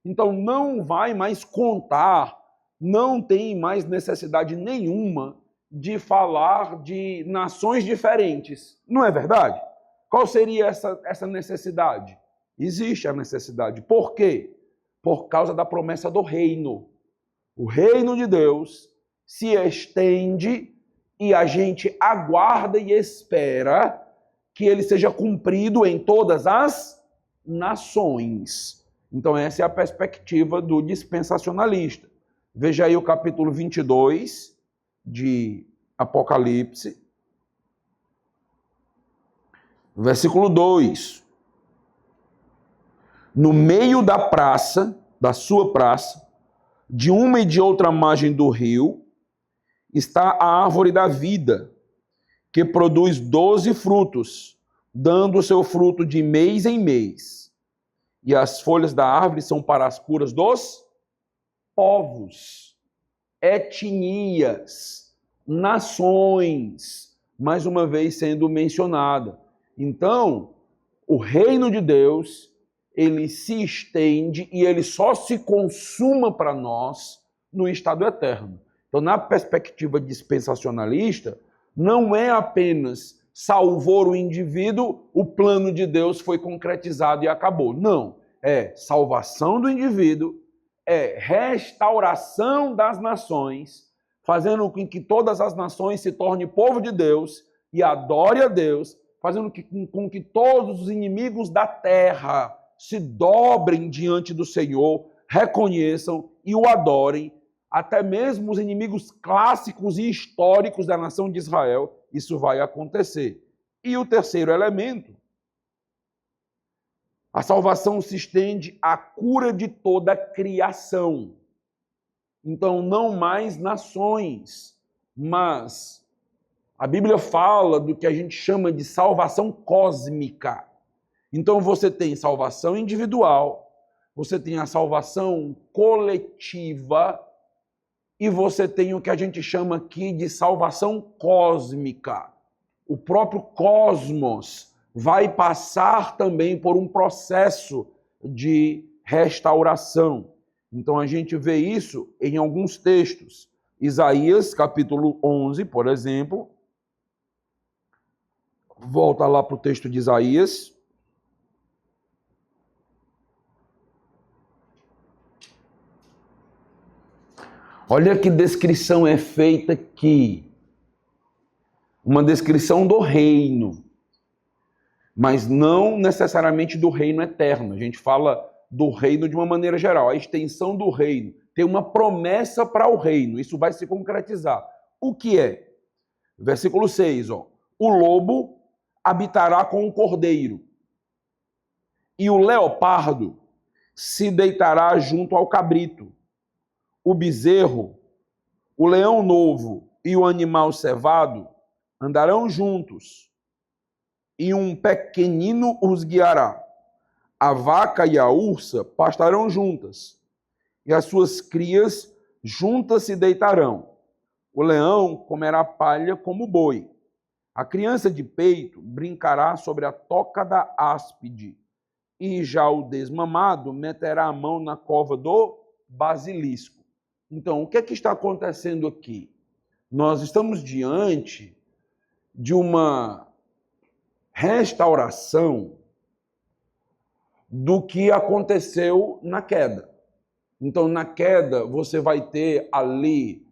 [SPEAKER 1] Então não vai mais contar, não tem mais necessidade nenhuma de falar de nações diferentes. Não é verdade? Qual seria essa necessidade? Existe a necessidade. Por quê? Por causa da promessa do reino. O reino de Deus se estende e a gente aguarda e espera que ele seja cumprido em todas as nações. Então essa é a perspectiva do dispensacionalista. Veja aí o capítulo 22 de Apocalipse, versículo 2. No meio da praça, da sua praça, de uma e de outra margem do rio, está a árvore da vida, que produz 12 frutos, dando o seu fruto de mês em mês. E as folhas da árvore são para as curas dos povos, etnias, nações, mais uma vez sendo mencionada. Então, o reino de Deus, ele se estende e ele só se consuma para nós no estado eterno. Então, na perspectiva dispensacionalista, não é apenas salvou o indivíduo, o plano de Deus foi concretizado e acabou. Não, é salvação do indivíduo, é restauração das nações, fazendo com que todas as nações se tornem povo de Deus e adore a Deus, fazendo com que todos os inimigos da terra se dobrem diante do Senhor, reconheçam e o adorem, até mesmo os inimigos clássicos e históricos da nação de Israel, isso vai acontecer. E o terceiro elemento, a salvação se estende à cura de toda a criação. Então, não mais nações, mas a Bíblia fala do que a gente chama de salvação cósmica. Então, você tem salvação individual, você tem a salvação coletiva e você tem o que a gente chama aqui de salvação cósmica. O próprio cosmos vai passar também por um processo de restauração. Então a gente vê isso em alguns textos. Isaías, capítulo 11, por exemplo. Volta lá para o texto de Isaías. Olha que descrição é feita aqui. Uma descrição do reino, mas não necessariamente do reino eterno. A gente fala do reino de uma maneira geral, a extensão do reino. Tem uma promessa para o reino, isso vai se concretizar. O que é? Versículo 6, ó. O lobo habitará com o cordeiro, e o leopardo se deitará junto ao cabrito. O bezerro, o leão novo e o animal cevado andarão juntos, e um pequenino os guiará. A vaca e a ursa pastarão juntas, e as suas crias juntas se deitarão. O leão comerá palha como boi. A criança de peito brincará sobre a toca da áspide, e já o desmamado meterá a mão na cova do basilisco. Então, o que é que está acontecendo aqui? Nós estamos diante de uma restauração do que aconteceu na queda. Então, na queda, você vai ter ali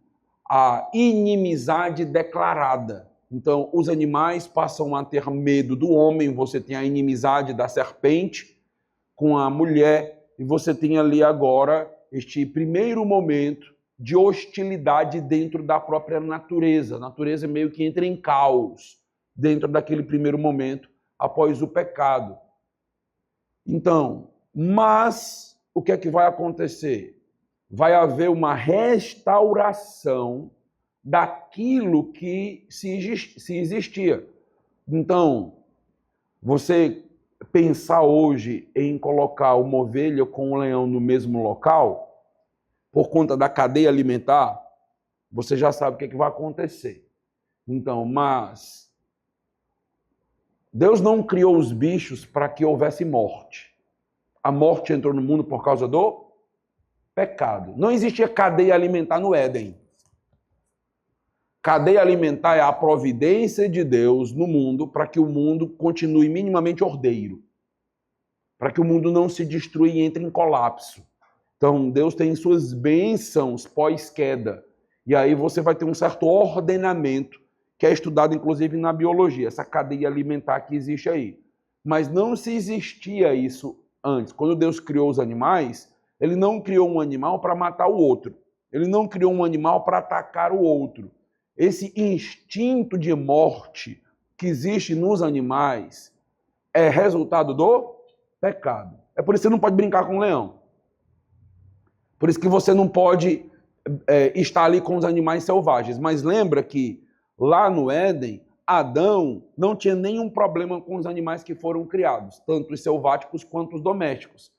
[SPEAKER 1] a inimizade declarada. Então, os animais passam a ter medo do homem, você tem a inimizade da serpente com a mulher, e você tem ali agora este primeiro momento de hostilidade dentro da própria natureza. A natureza meio que entra em caos dentro daquele primeiro momento após o pecado. Então, mas o que é que vai acontecer? Vai haver uma restauração daquilo que se existia. Então, você pensar hoje em colocar uma ovelha com um leão no mesmo local, por conta da cadeia alimentar, você já sabe o que é que vai acontecer. Então, mas Deus não criou os bichos para que houvesse morte. A morte entrou no mundo por causa do pecado. Não existia cadeia alimentar no Éden. Cadeia alimentar é a providência de Deus no mundo para que o mundo continue minimamente ordeiro. Para que o mundo não se destrua e entre em colapso. Então, Deus tem suas bênçãos pós-queda. E aí você vai ter um certo ordenamento, que é estudado inclusive na biologia, essa cadeia alimentar que existe aí. Mas não se existia isso antes. Quando Deus criou os animais, ele não criou um animal para matar o outro. Ele não criou um animal para atacar o outro. Esse instinto de morte que existe nos animais é resultado do pecado. É por isso que você não pode brincar com o leão. Por isso que você não pode estar ali com os animais selvagens. Mas lembra que lá no Éden, Adão não tinha nenhum problema com os animais que foram criados, tanto os selváticos quanto os domésticos.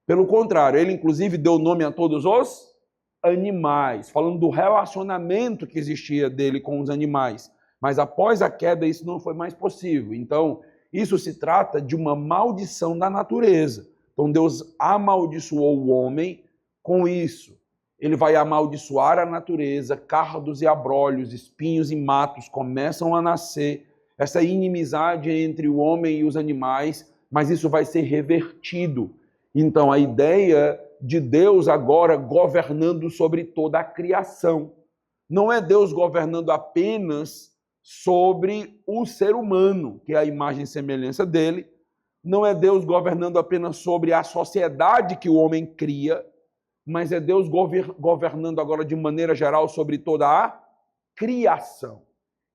[SPEAKER 1] Pelo contrário, ele inclusive deu nome a todos os animais, falando do relacionamento que existia dele com os animais. Mas após a queda, isso não foi mais possível. Então, isso se trata de uma maldição da natureza. Então, Deus amaldiçoou o homem com isso. Ele vai amaldiçoar a natureza, cardos e abrolhos, espinhos e matos começam a nascer, essa inimizade entre o homem e os animais, mas isso vai ser revertido. Então, a ideia de Deus agora governando sobre toda a criação. Não é Deus governando apenas sobre o ser humano, que é a imagem e semelhança dele. Não é Deus governando apenas sobre a sociedade que o homem cria, mas é Deus governando agora de maneira geral sobre toda a criação.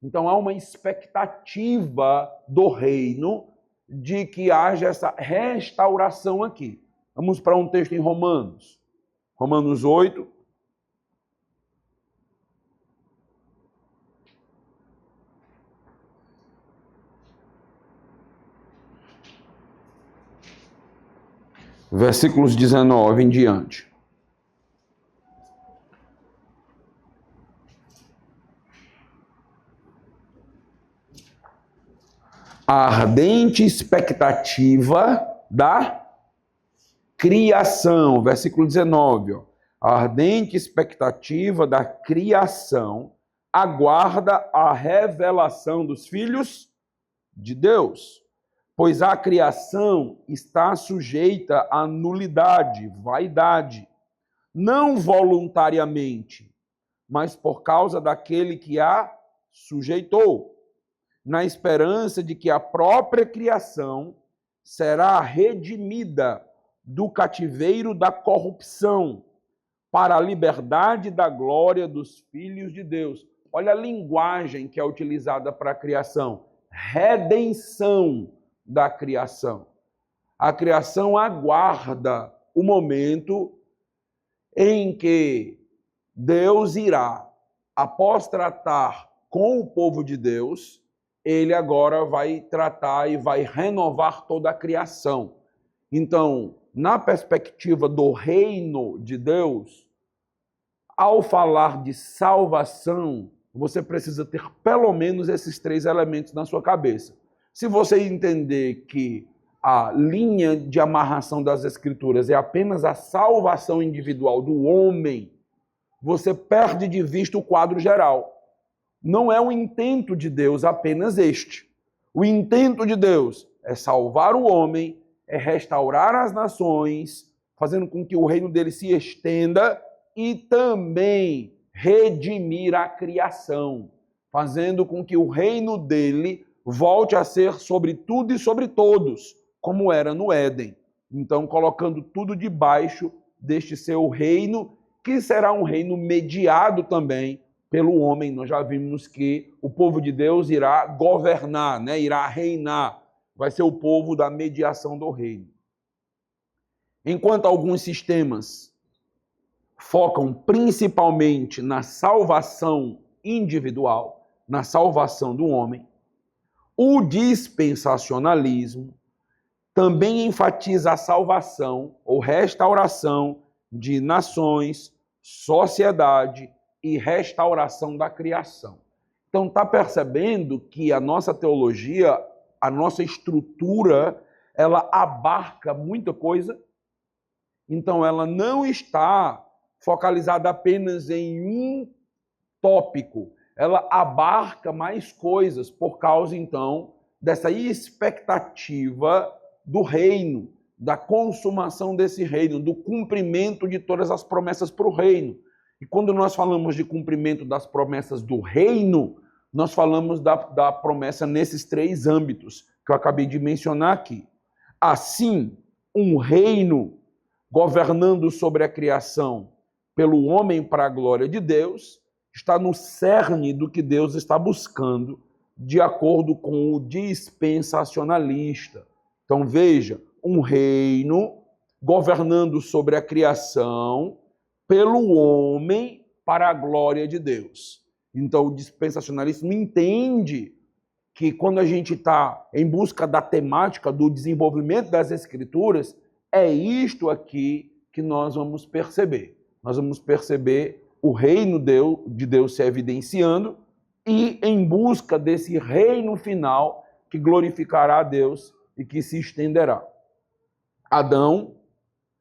[SPEAKER 1] Então há uma expectativa do reino de que haja essa restauração aqui. Vamos para um texto em Romanos. Romanos 8. Versículos 19 em diante. A ardente expectativa da criação. Versículo 19. Ó. A ardente expectativa da criação aguarda a revelação dos filhos de Deus. Pois a criação está sujeita à nulidade, vaidade, não voluntariamente, mas por causa daquele que a sujeitou, na esperança de que a própria criação será redimida do cativeiro da corrupção para a liberdade da glória dos filhos de Deus. Olha a linguagem que é utilizada para a criação. Redenção da criação. A criação aguarda o momento em que Deus irá, após tratar com o povo de Deus, ele agora vai tratar e vai renovar toda a criação. Então, na perspectiva do reino de Deus, ao falar de salvação, você precisa ter pelo menos esses 3 elementos na sua cabeça. Se você entender que a linha de amarração das Escrituras é apenas a salvação individual do homem, você perde de vista o quadro geral. Não é o intento de Deus apenas este. O intento de Deus é salvar o homem, é restaurar as nações, fazendo com que o reino dele se estenda e também redimir a criação, fazendo com que o reino dele volte a ser sobre tudo e sobre todos, como era no Éden. Então, colocando tudo debaixo deste seu reino, que será um reino mediado também pelo homem. Nós já vimos que o povo de Deus irá governar, né? Irá reinar. Vai ser o povo da mediação do reino. Enquanto alguns sistemas focam principalmente na salvação individual, na salvação do homem, o dispensacionalismo também enfatiza a salvação ou restauração de nações, sociedade e restauração da criação. Então, está percebendo que a nossa teologia, a nossa estrutura, ela abarca muita coisa. Então, ela não está focalizada apenas em um tópico. Ela abarca mais coisas por causa, então, dessa expectativa do reino, da consumação desse reino, do cumprimento de todas as promessas para o reino. E quando nós falamos de cumprimento das promessas do reino, nós falamos da promessa nesses 3 âmbitos que eu acabei de mencionar aqui. Assim, um reino governando sobre a criação pelo homem para a glória de Deus está no cerne do que Deus está buscando, de acordo com o dispensacionalista. Então veja, um reino governando sobre a criação pelo homem para a glória de Deus. Então, o dispensacionalismo entende que quando a gente está em busca da temática do desenvolvimento das Escrituras, é isto aqui que nós vamos perceber. Nós vamos perceber o reino de Deus se evidenciando e em busca desse reino final que glorificará a Deus e que se estenderá. Adão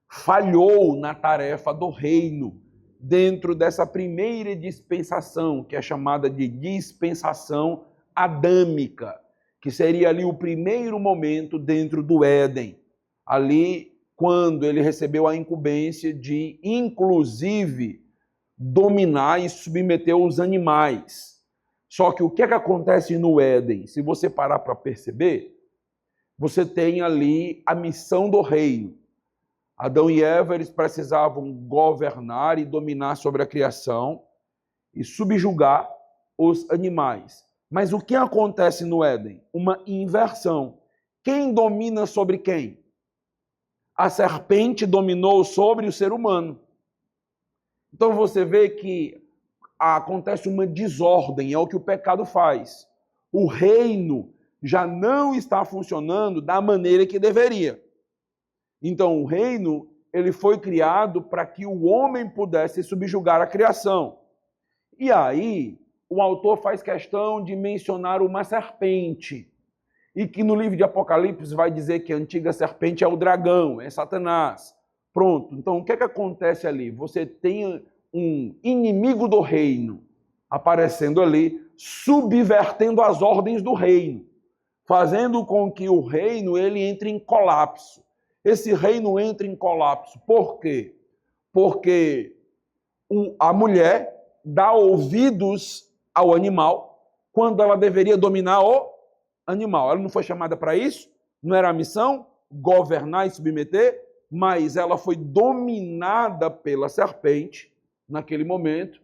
[SPEAKER 1] falhou na tarefa do reino dentro dessa primeira dispensação, que é chamada de dispensação adâmica. que seria ali o primeiro momento dentro do Éden, ali quando ele recebeu a incumbência de, inclusive, dominar e submeter os animais. Só que o que é que acontece no Éden? Se você parar para perceber, você tem ali a missão do reino. Adão e Eva, eles precisavam governar e dominar sobre a criação e subjugar os animais. Mas o que acontece no Éden? Uma inversão. Quem domina sobre quem? A serpente dominou sobre o ser humano. Então você vê que acontece uma desordem, é o que o pecado faz. O reino já não está funcionando da maneira que deveria. Então o reino, ele foi criado para que o homem pudesse subjugar a criação. E aí, o autor faz questão de mencionar uma serpente. E que no livro de Apocalipse vai dizer que a antiga serpente é o dragão, é Satanás. Pronto. Então, o que é que acontece ali? Você tem um inimigo do reino aparecendo ali, subvertendo as ordens do reino, fazendo com que o reino ele entre em colapso. Esse reino entra em colapso. Por quê? Porque a mulher dá ouvidos ao animal quando ela deveria dominar o animal. Ela não foi chamada para isso? Não era a missão? Governar e submeter? Mas ela foi dominada pela serpente naquele momento.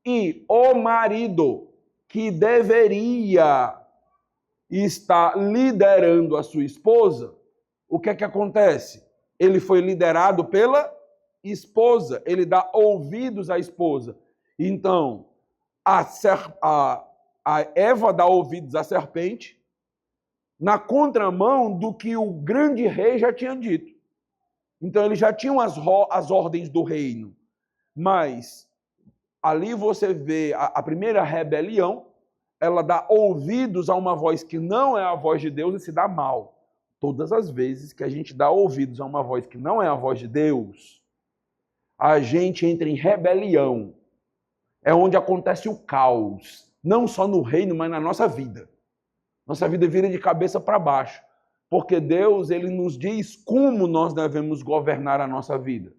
[SPEAKER 1] E o marido, que deveria estar liderando a sua esposa, o que é que acontece? Ele foi liderado pela esposa. Ele dá ouvidos à esposa. Então, a Eva dá ouvidos à serpente na contramão do que o grande rei já tinha dito. Então, eles já tinham as ordens do reino. Mas ali você vê a primeira rebelião, ela dá ouvidos a uma voz que não é a voz de Deus e se dá mal. Todas as vezes que a gente dá ouvidos a uma voz que não é a voz de Deus, a gente entra em rebelião. É onde acontece o caos, não só no reino, mas na nossa vida. Nossa vida vira de cabeça para baixo, porque Deus ele nos diz como nós devemos governar a nossa vida.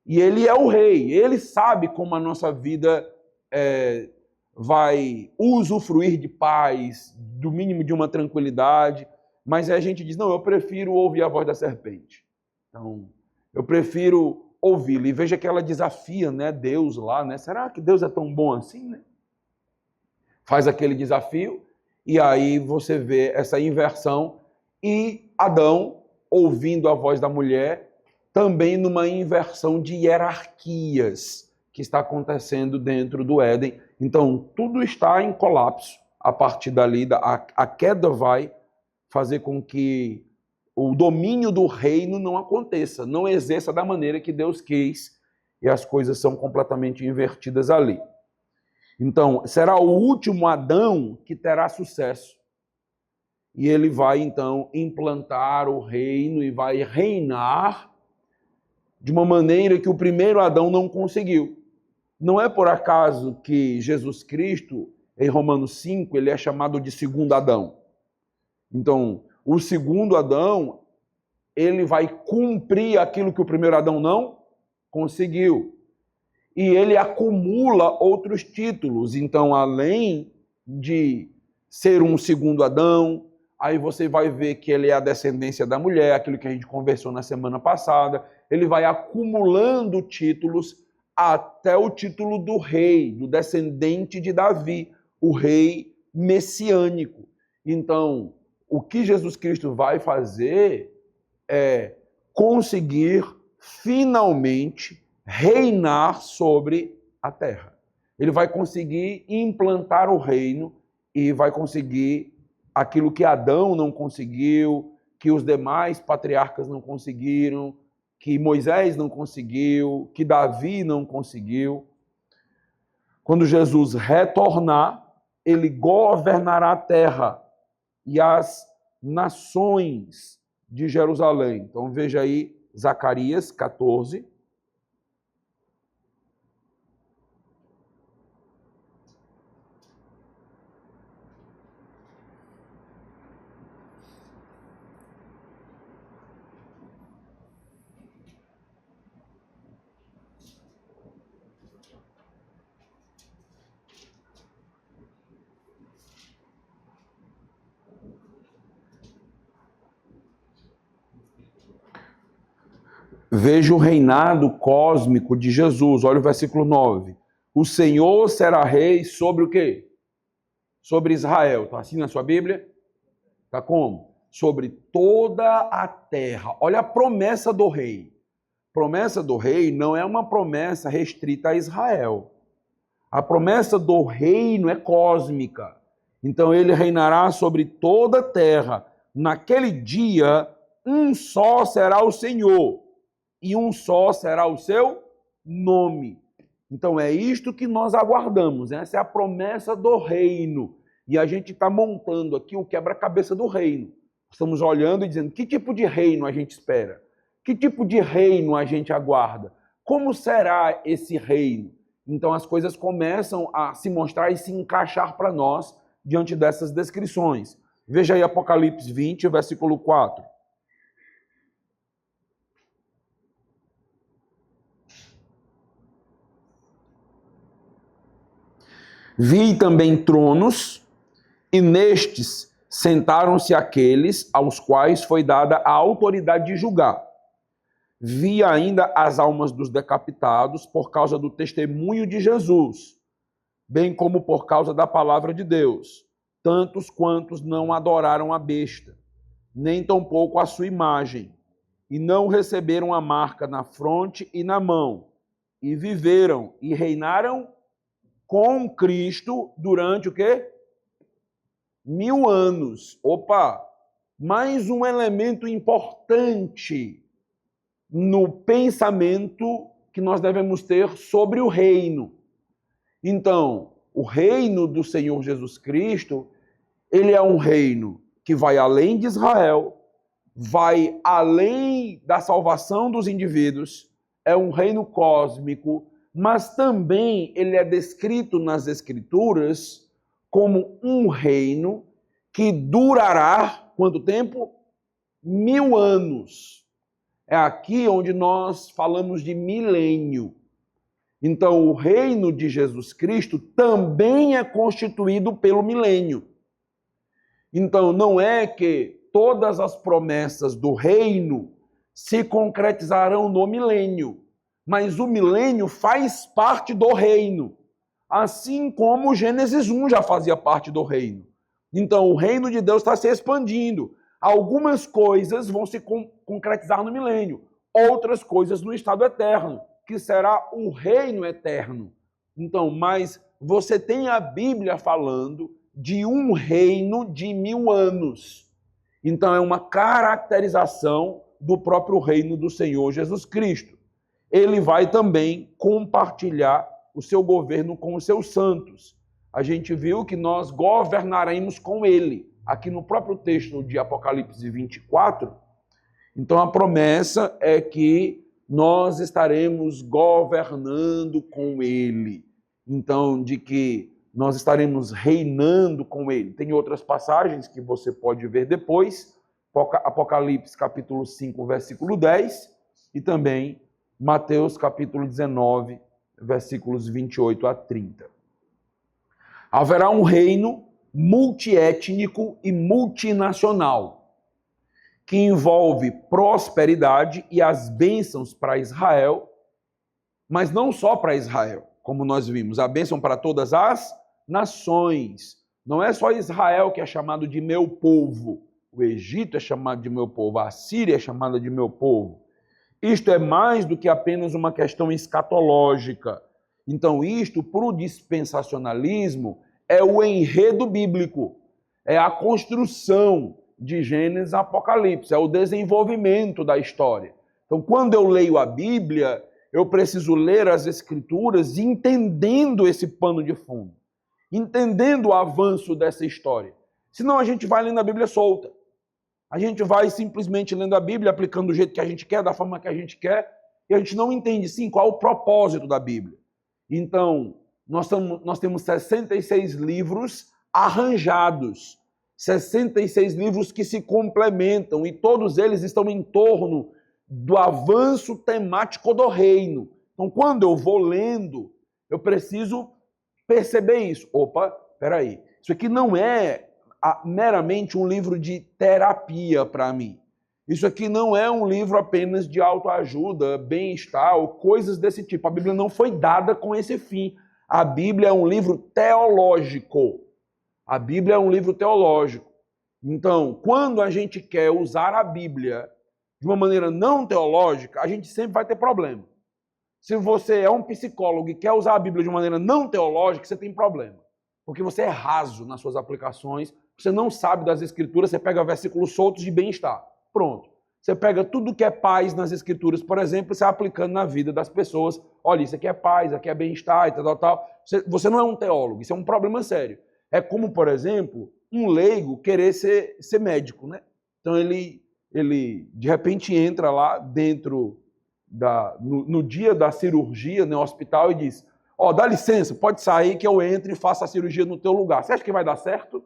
[SPEAKER 1] E Ele é o rei, Ele sabe como a nossa vida vai usufruir de paz, do mínimo de uma tranquilidade, mas a gente diz, não, eu prefiro ouvir a voz da serpente. Então, eu prefiro ouvi-la. E veja que ela desafia, né, Deus lá, né? Será que Deus é tão bom assim, né? Faz aquele desafio e aí você vê essa inversão e Adão, ouvindo a voz da mulher, também numa inversão de hierarquias que está acontecendo dentro do Éden. Então, tudo está em colapso. A partir dali, a queda vai fazer com que o domínio do reino não aconteça, não exerça da maneira que Deus quis, e as coisas são completamente invertidas ali. Então, será o último Adão que terá sucesso. E ele vai, então, implantar o reino e vai reinar de uma maneira que o primeiro Adão não conseguiu. Não é por acaso que Jesus Cristo, em Romanos 5, ele é chamado de segundo Adão. Então, o segundo Adão, ele vai cumprir aquilo que o primeiro Adão não conseguiu. E ele acumula outros títulos. Então, além de ser um segundo Adão, aí você vai ver que ele é a descendência da mulher, aquilo que a gente conversou na semana passada. Ele vai acumulando títulos até o título do rei, do descendente de Davi, o rei messiânico. Então, o que Jesus Cristo vai fazer é conseguir finalmente reinar sobre a terra. Ele vai conseguir implantar o reino e vai conseguir aquilo que Adão não conseguiu, que os demais patriarcas não conseguiram, que Moisés não conseguiu, que Davi não conseguiu. Quando Jesus retornar, ele governará a terra e as nações de Jerusalém. Então veja aí Zacarias 14. veja o reinado cósmico de Jesus. Olha o versículo 9. O Senhor será rei sobre o quê? Sobre Israel. Está assim na sua Bíblia? Está como? Sobre toda a terra. Olha a promessa do rei. Promessa do rei não é uma promessa restrita a Israel. A promessa do reino é cósmica. Então ele reinará sobre toda a terra. Naquele dia, um só será o Senhor, e um só será o seu nome. Então é isto que nós aguardamos. Essa é a promessa do reino. E a gente está montando aqui o quebra-cabeça do reino. Estamos olhando e dizendo que tipo de reino a gente espera? Que tipo de reino a gente aguarda? Como será esse reino? Então as coisas começam a se mostrar e se encaixar para nós diante dessas descrições. Veja aí Apocalipse 20, versículo 4. Vi também tronos, e nestes sentaram-se aqueles aos quais foi dada a autoridade de julgar. Vi ainda as almas dos decapitados por causa do testemunho de Jesus, bem como por causa da palavra de Deus, tantos quantos não adoraram a besta, nem tampouco a sua imagem, e não receberam a marca na fronte e na mão, e viveram e reinaram com Cristo durante o quê? 1000 anos. Opa! Mais um elemento importante no pensamento que nós devemos ter sobre o reino. Então, o reino do Senhor Jesus Cristo, ele é um reino que vai além de Israel, vai além da salvação dos indivíduos, é um reino cósmico, mas também ele é descrito nas Escrituras como um reino que durará, quanto tempo? 1000 anos. É aqui onde nós falamos de milênio. Então, o reino de Jesus Cristo também é constituído pelo milênio. Então, não é que todas as promessas do reino se concretizarão no milênio, mas o milênio faz parte do reino, assim como Gênesis 1 já fazia parte do reino. Então, o reino de Deus está se expandindo. Algumas coisas vão se concretizar no milênio, outras coisas no estado eterno, que será o reino eterno. Então, mas você tem a Bíblia falando de um reino de 1000 anos. Então, é uma caracterização do próprio reino do Senhor Jesus Cristo. Ele vai também compartilhar o seu governo com os seus santos. A gente viu que nós governaremos com ele. Aqui no próprio texto de Apocalipse 24, então a promessa é que nós estaremos governando com ele. Então, de que nós estaremos reinando com ele. Tem outras passagens que você pode ver depois, Apocalipse capítulo 5, versículo 10, e também Mateus capítulo 19, versículos 28 a 30. Haverá um reino multiétnico e multinacional, que envolve prosperidade e as bênçãos para Israel, mas não só para Israel, como nós vimos, a bênção para todas as nações. Não é só Israel que é chamado de meu povo, o Egito é chamado de meu povo, a Síria é chamada de meu povo. Isto é mais do que apenas uma questão escatológica. Então, isto, para o dispensacionalismo, é o enredo bíblico, é a construção de Gênesis a Apocalipse, é o desenvolvimento da história. Então, quando eu leio a Bíblia, eu preciso ler as Escrituras entendendo esse pano de fundo, entendendo o avanço dessa história. Senão a gente vai lendo a Bíblia solta. A gente vai simplesmente lendo a Bíblia, aplicando do jeito que a gente quer, da forma que a gente quer, e a gente não entende, sim, qual é o propósito da Bíblia. Então, nós temos 66 livros arranjados, 66 livros que se complementam, e todos eles estão em torno do avanço temático do reino. Então, quando eu vou lendo, eu preciso perceber isso. Opa, peraí, isso aqui não é meramente um livro de terapia para mim. Isso aqui não é um livro apenas de autoajuda, bem-estar ou coisas desse tipo. A Bíblia não foi dada com esse fim. A Bíblia é um livro teológico. A Bíblia é um livro teológico. Então, quando a gente quer usar a Bíblia de uma maneira não teológica, a gente sempre vai ter problema. Se você é um psicólogo e quer usar a Bíblia de uma maneira não teológica, você tem problema. Porque você é raso nas suas aplicações, você não sabe das Escrituras, você pega versículos soltos de bem-estar. Pronto. Você pega tudo que é paz nas Escrituras, por exemplo, e você aplicando na vida das pessoas. Olha, isso aqui é paz, aqui é bem-estar e tal. Você não é um teólogo, isso é um problema sério. É como, por exemplo, um leigo querer ser médico, né? Então ele de repente entra lá dentro no dia da cirurgia no hospital e diz: ó, dá licença, pode sair que eu entre e faça a cirurgia no teu lugar. Você acha que vai dar certo?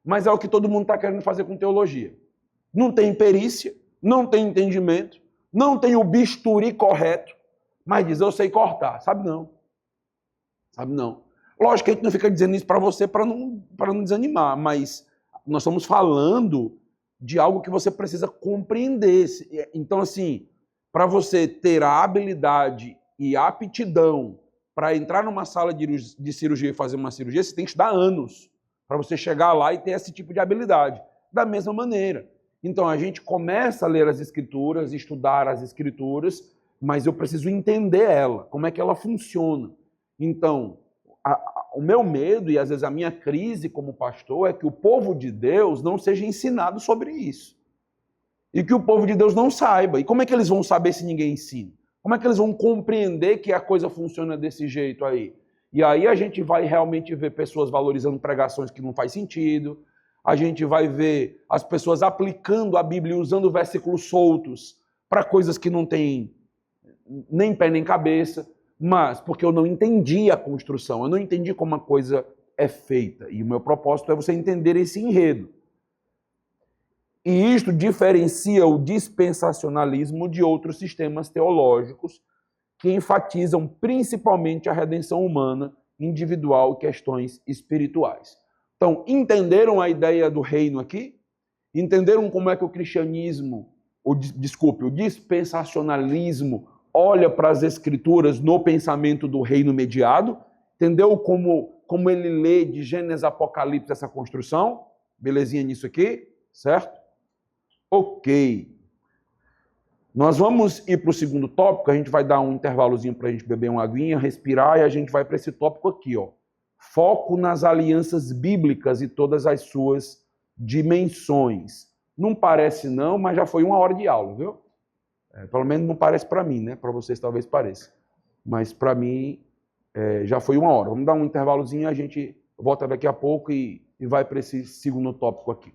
[SPEAKER 1] Mas é o que todo mundo está querendo fazer com teologia. Não tem perícia, não tem entendimento, não tem o bisturi correto, mas diz: eu sei cortar. Sabe não. Sabe não. Lógico que a gente não fica dizendo isso para você para não desanimar, mas nós estamos falando de algo que você precisa compreender. Então, assim, para você ter a habilidade e a aptidão para entrar numa sala de cirurgia e fazer uma cirurgia, você tem que estudar anos para você chegar lá e ter esse tipo de habilidade. Da mesma maneira. Então, a gente começa a ler as Escrituras, estudar as Escrituras, mas eu preciso entender ela, como é que ela funciona. Então, o meu medo e às vezes a minha crise como pastor é que o povo de Deus não seja ensinado sobre isso. E que o povo de Deus não saiba. E como é que eles vão saber se ninguém ensina? Como é que eles vão compreender que a coisa funciona desse jeito aí? E aí a gente vai realmente ver pessoas valorizando pregações que não faz sentido, a gente vai ver as pessoas aplicando a Bíblia, usando versículos soltos para coisas que não têm nem pé nem cabeça, mas porque eu não entendi a construção, eu não entendi como a coisa é feita. E o meu propósito é você entender esse enredo. E isto diferencia o dispensacionalismo de outros sistemas teológicos que enfatizam principalmente a redenção humana, individual e questões espirituais. Então, entenderam a ideia do reino aqui? Entenderam como é que o cristianismo, o dispensacionalismo olha para as Escrituras no pensamento do reino mediado? Entendeu como ele lê de Gênesis a Apocalipse essa construção? Belezinha nisso aqui? Certo? Ok. Nós vamos ir para o segundo tópico, a gente vai dar um intervalozinho para a gente beber uma aguinha, respirar, e a gente vai para esse tópico aqui, ó. Foco nas alianças bíblicas e todas as suas dimensões. Não parece não, mas já foi 1 hora de aula, viu? Pelo menos não parece para mim, né? Para vocês talvez pareça. Mas para mim já foi 1 hora. Vamos dar um intervalozinho, a gente volta daqui a pouco e vai para esse segundo tópico aqui.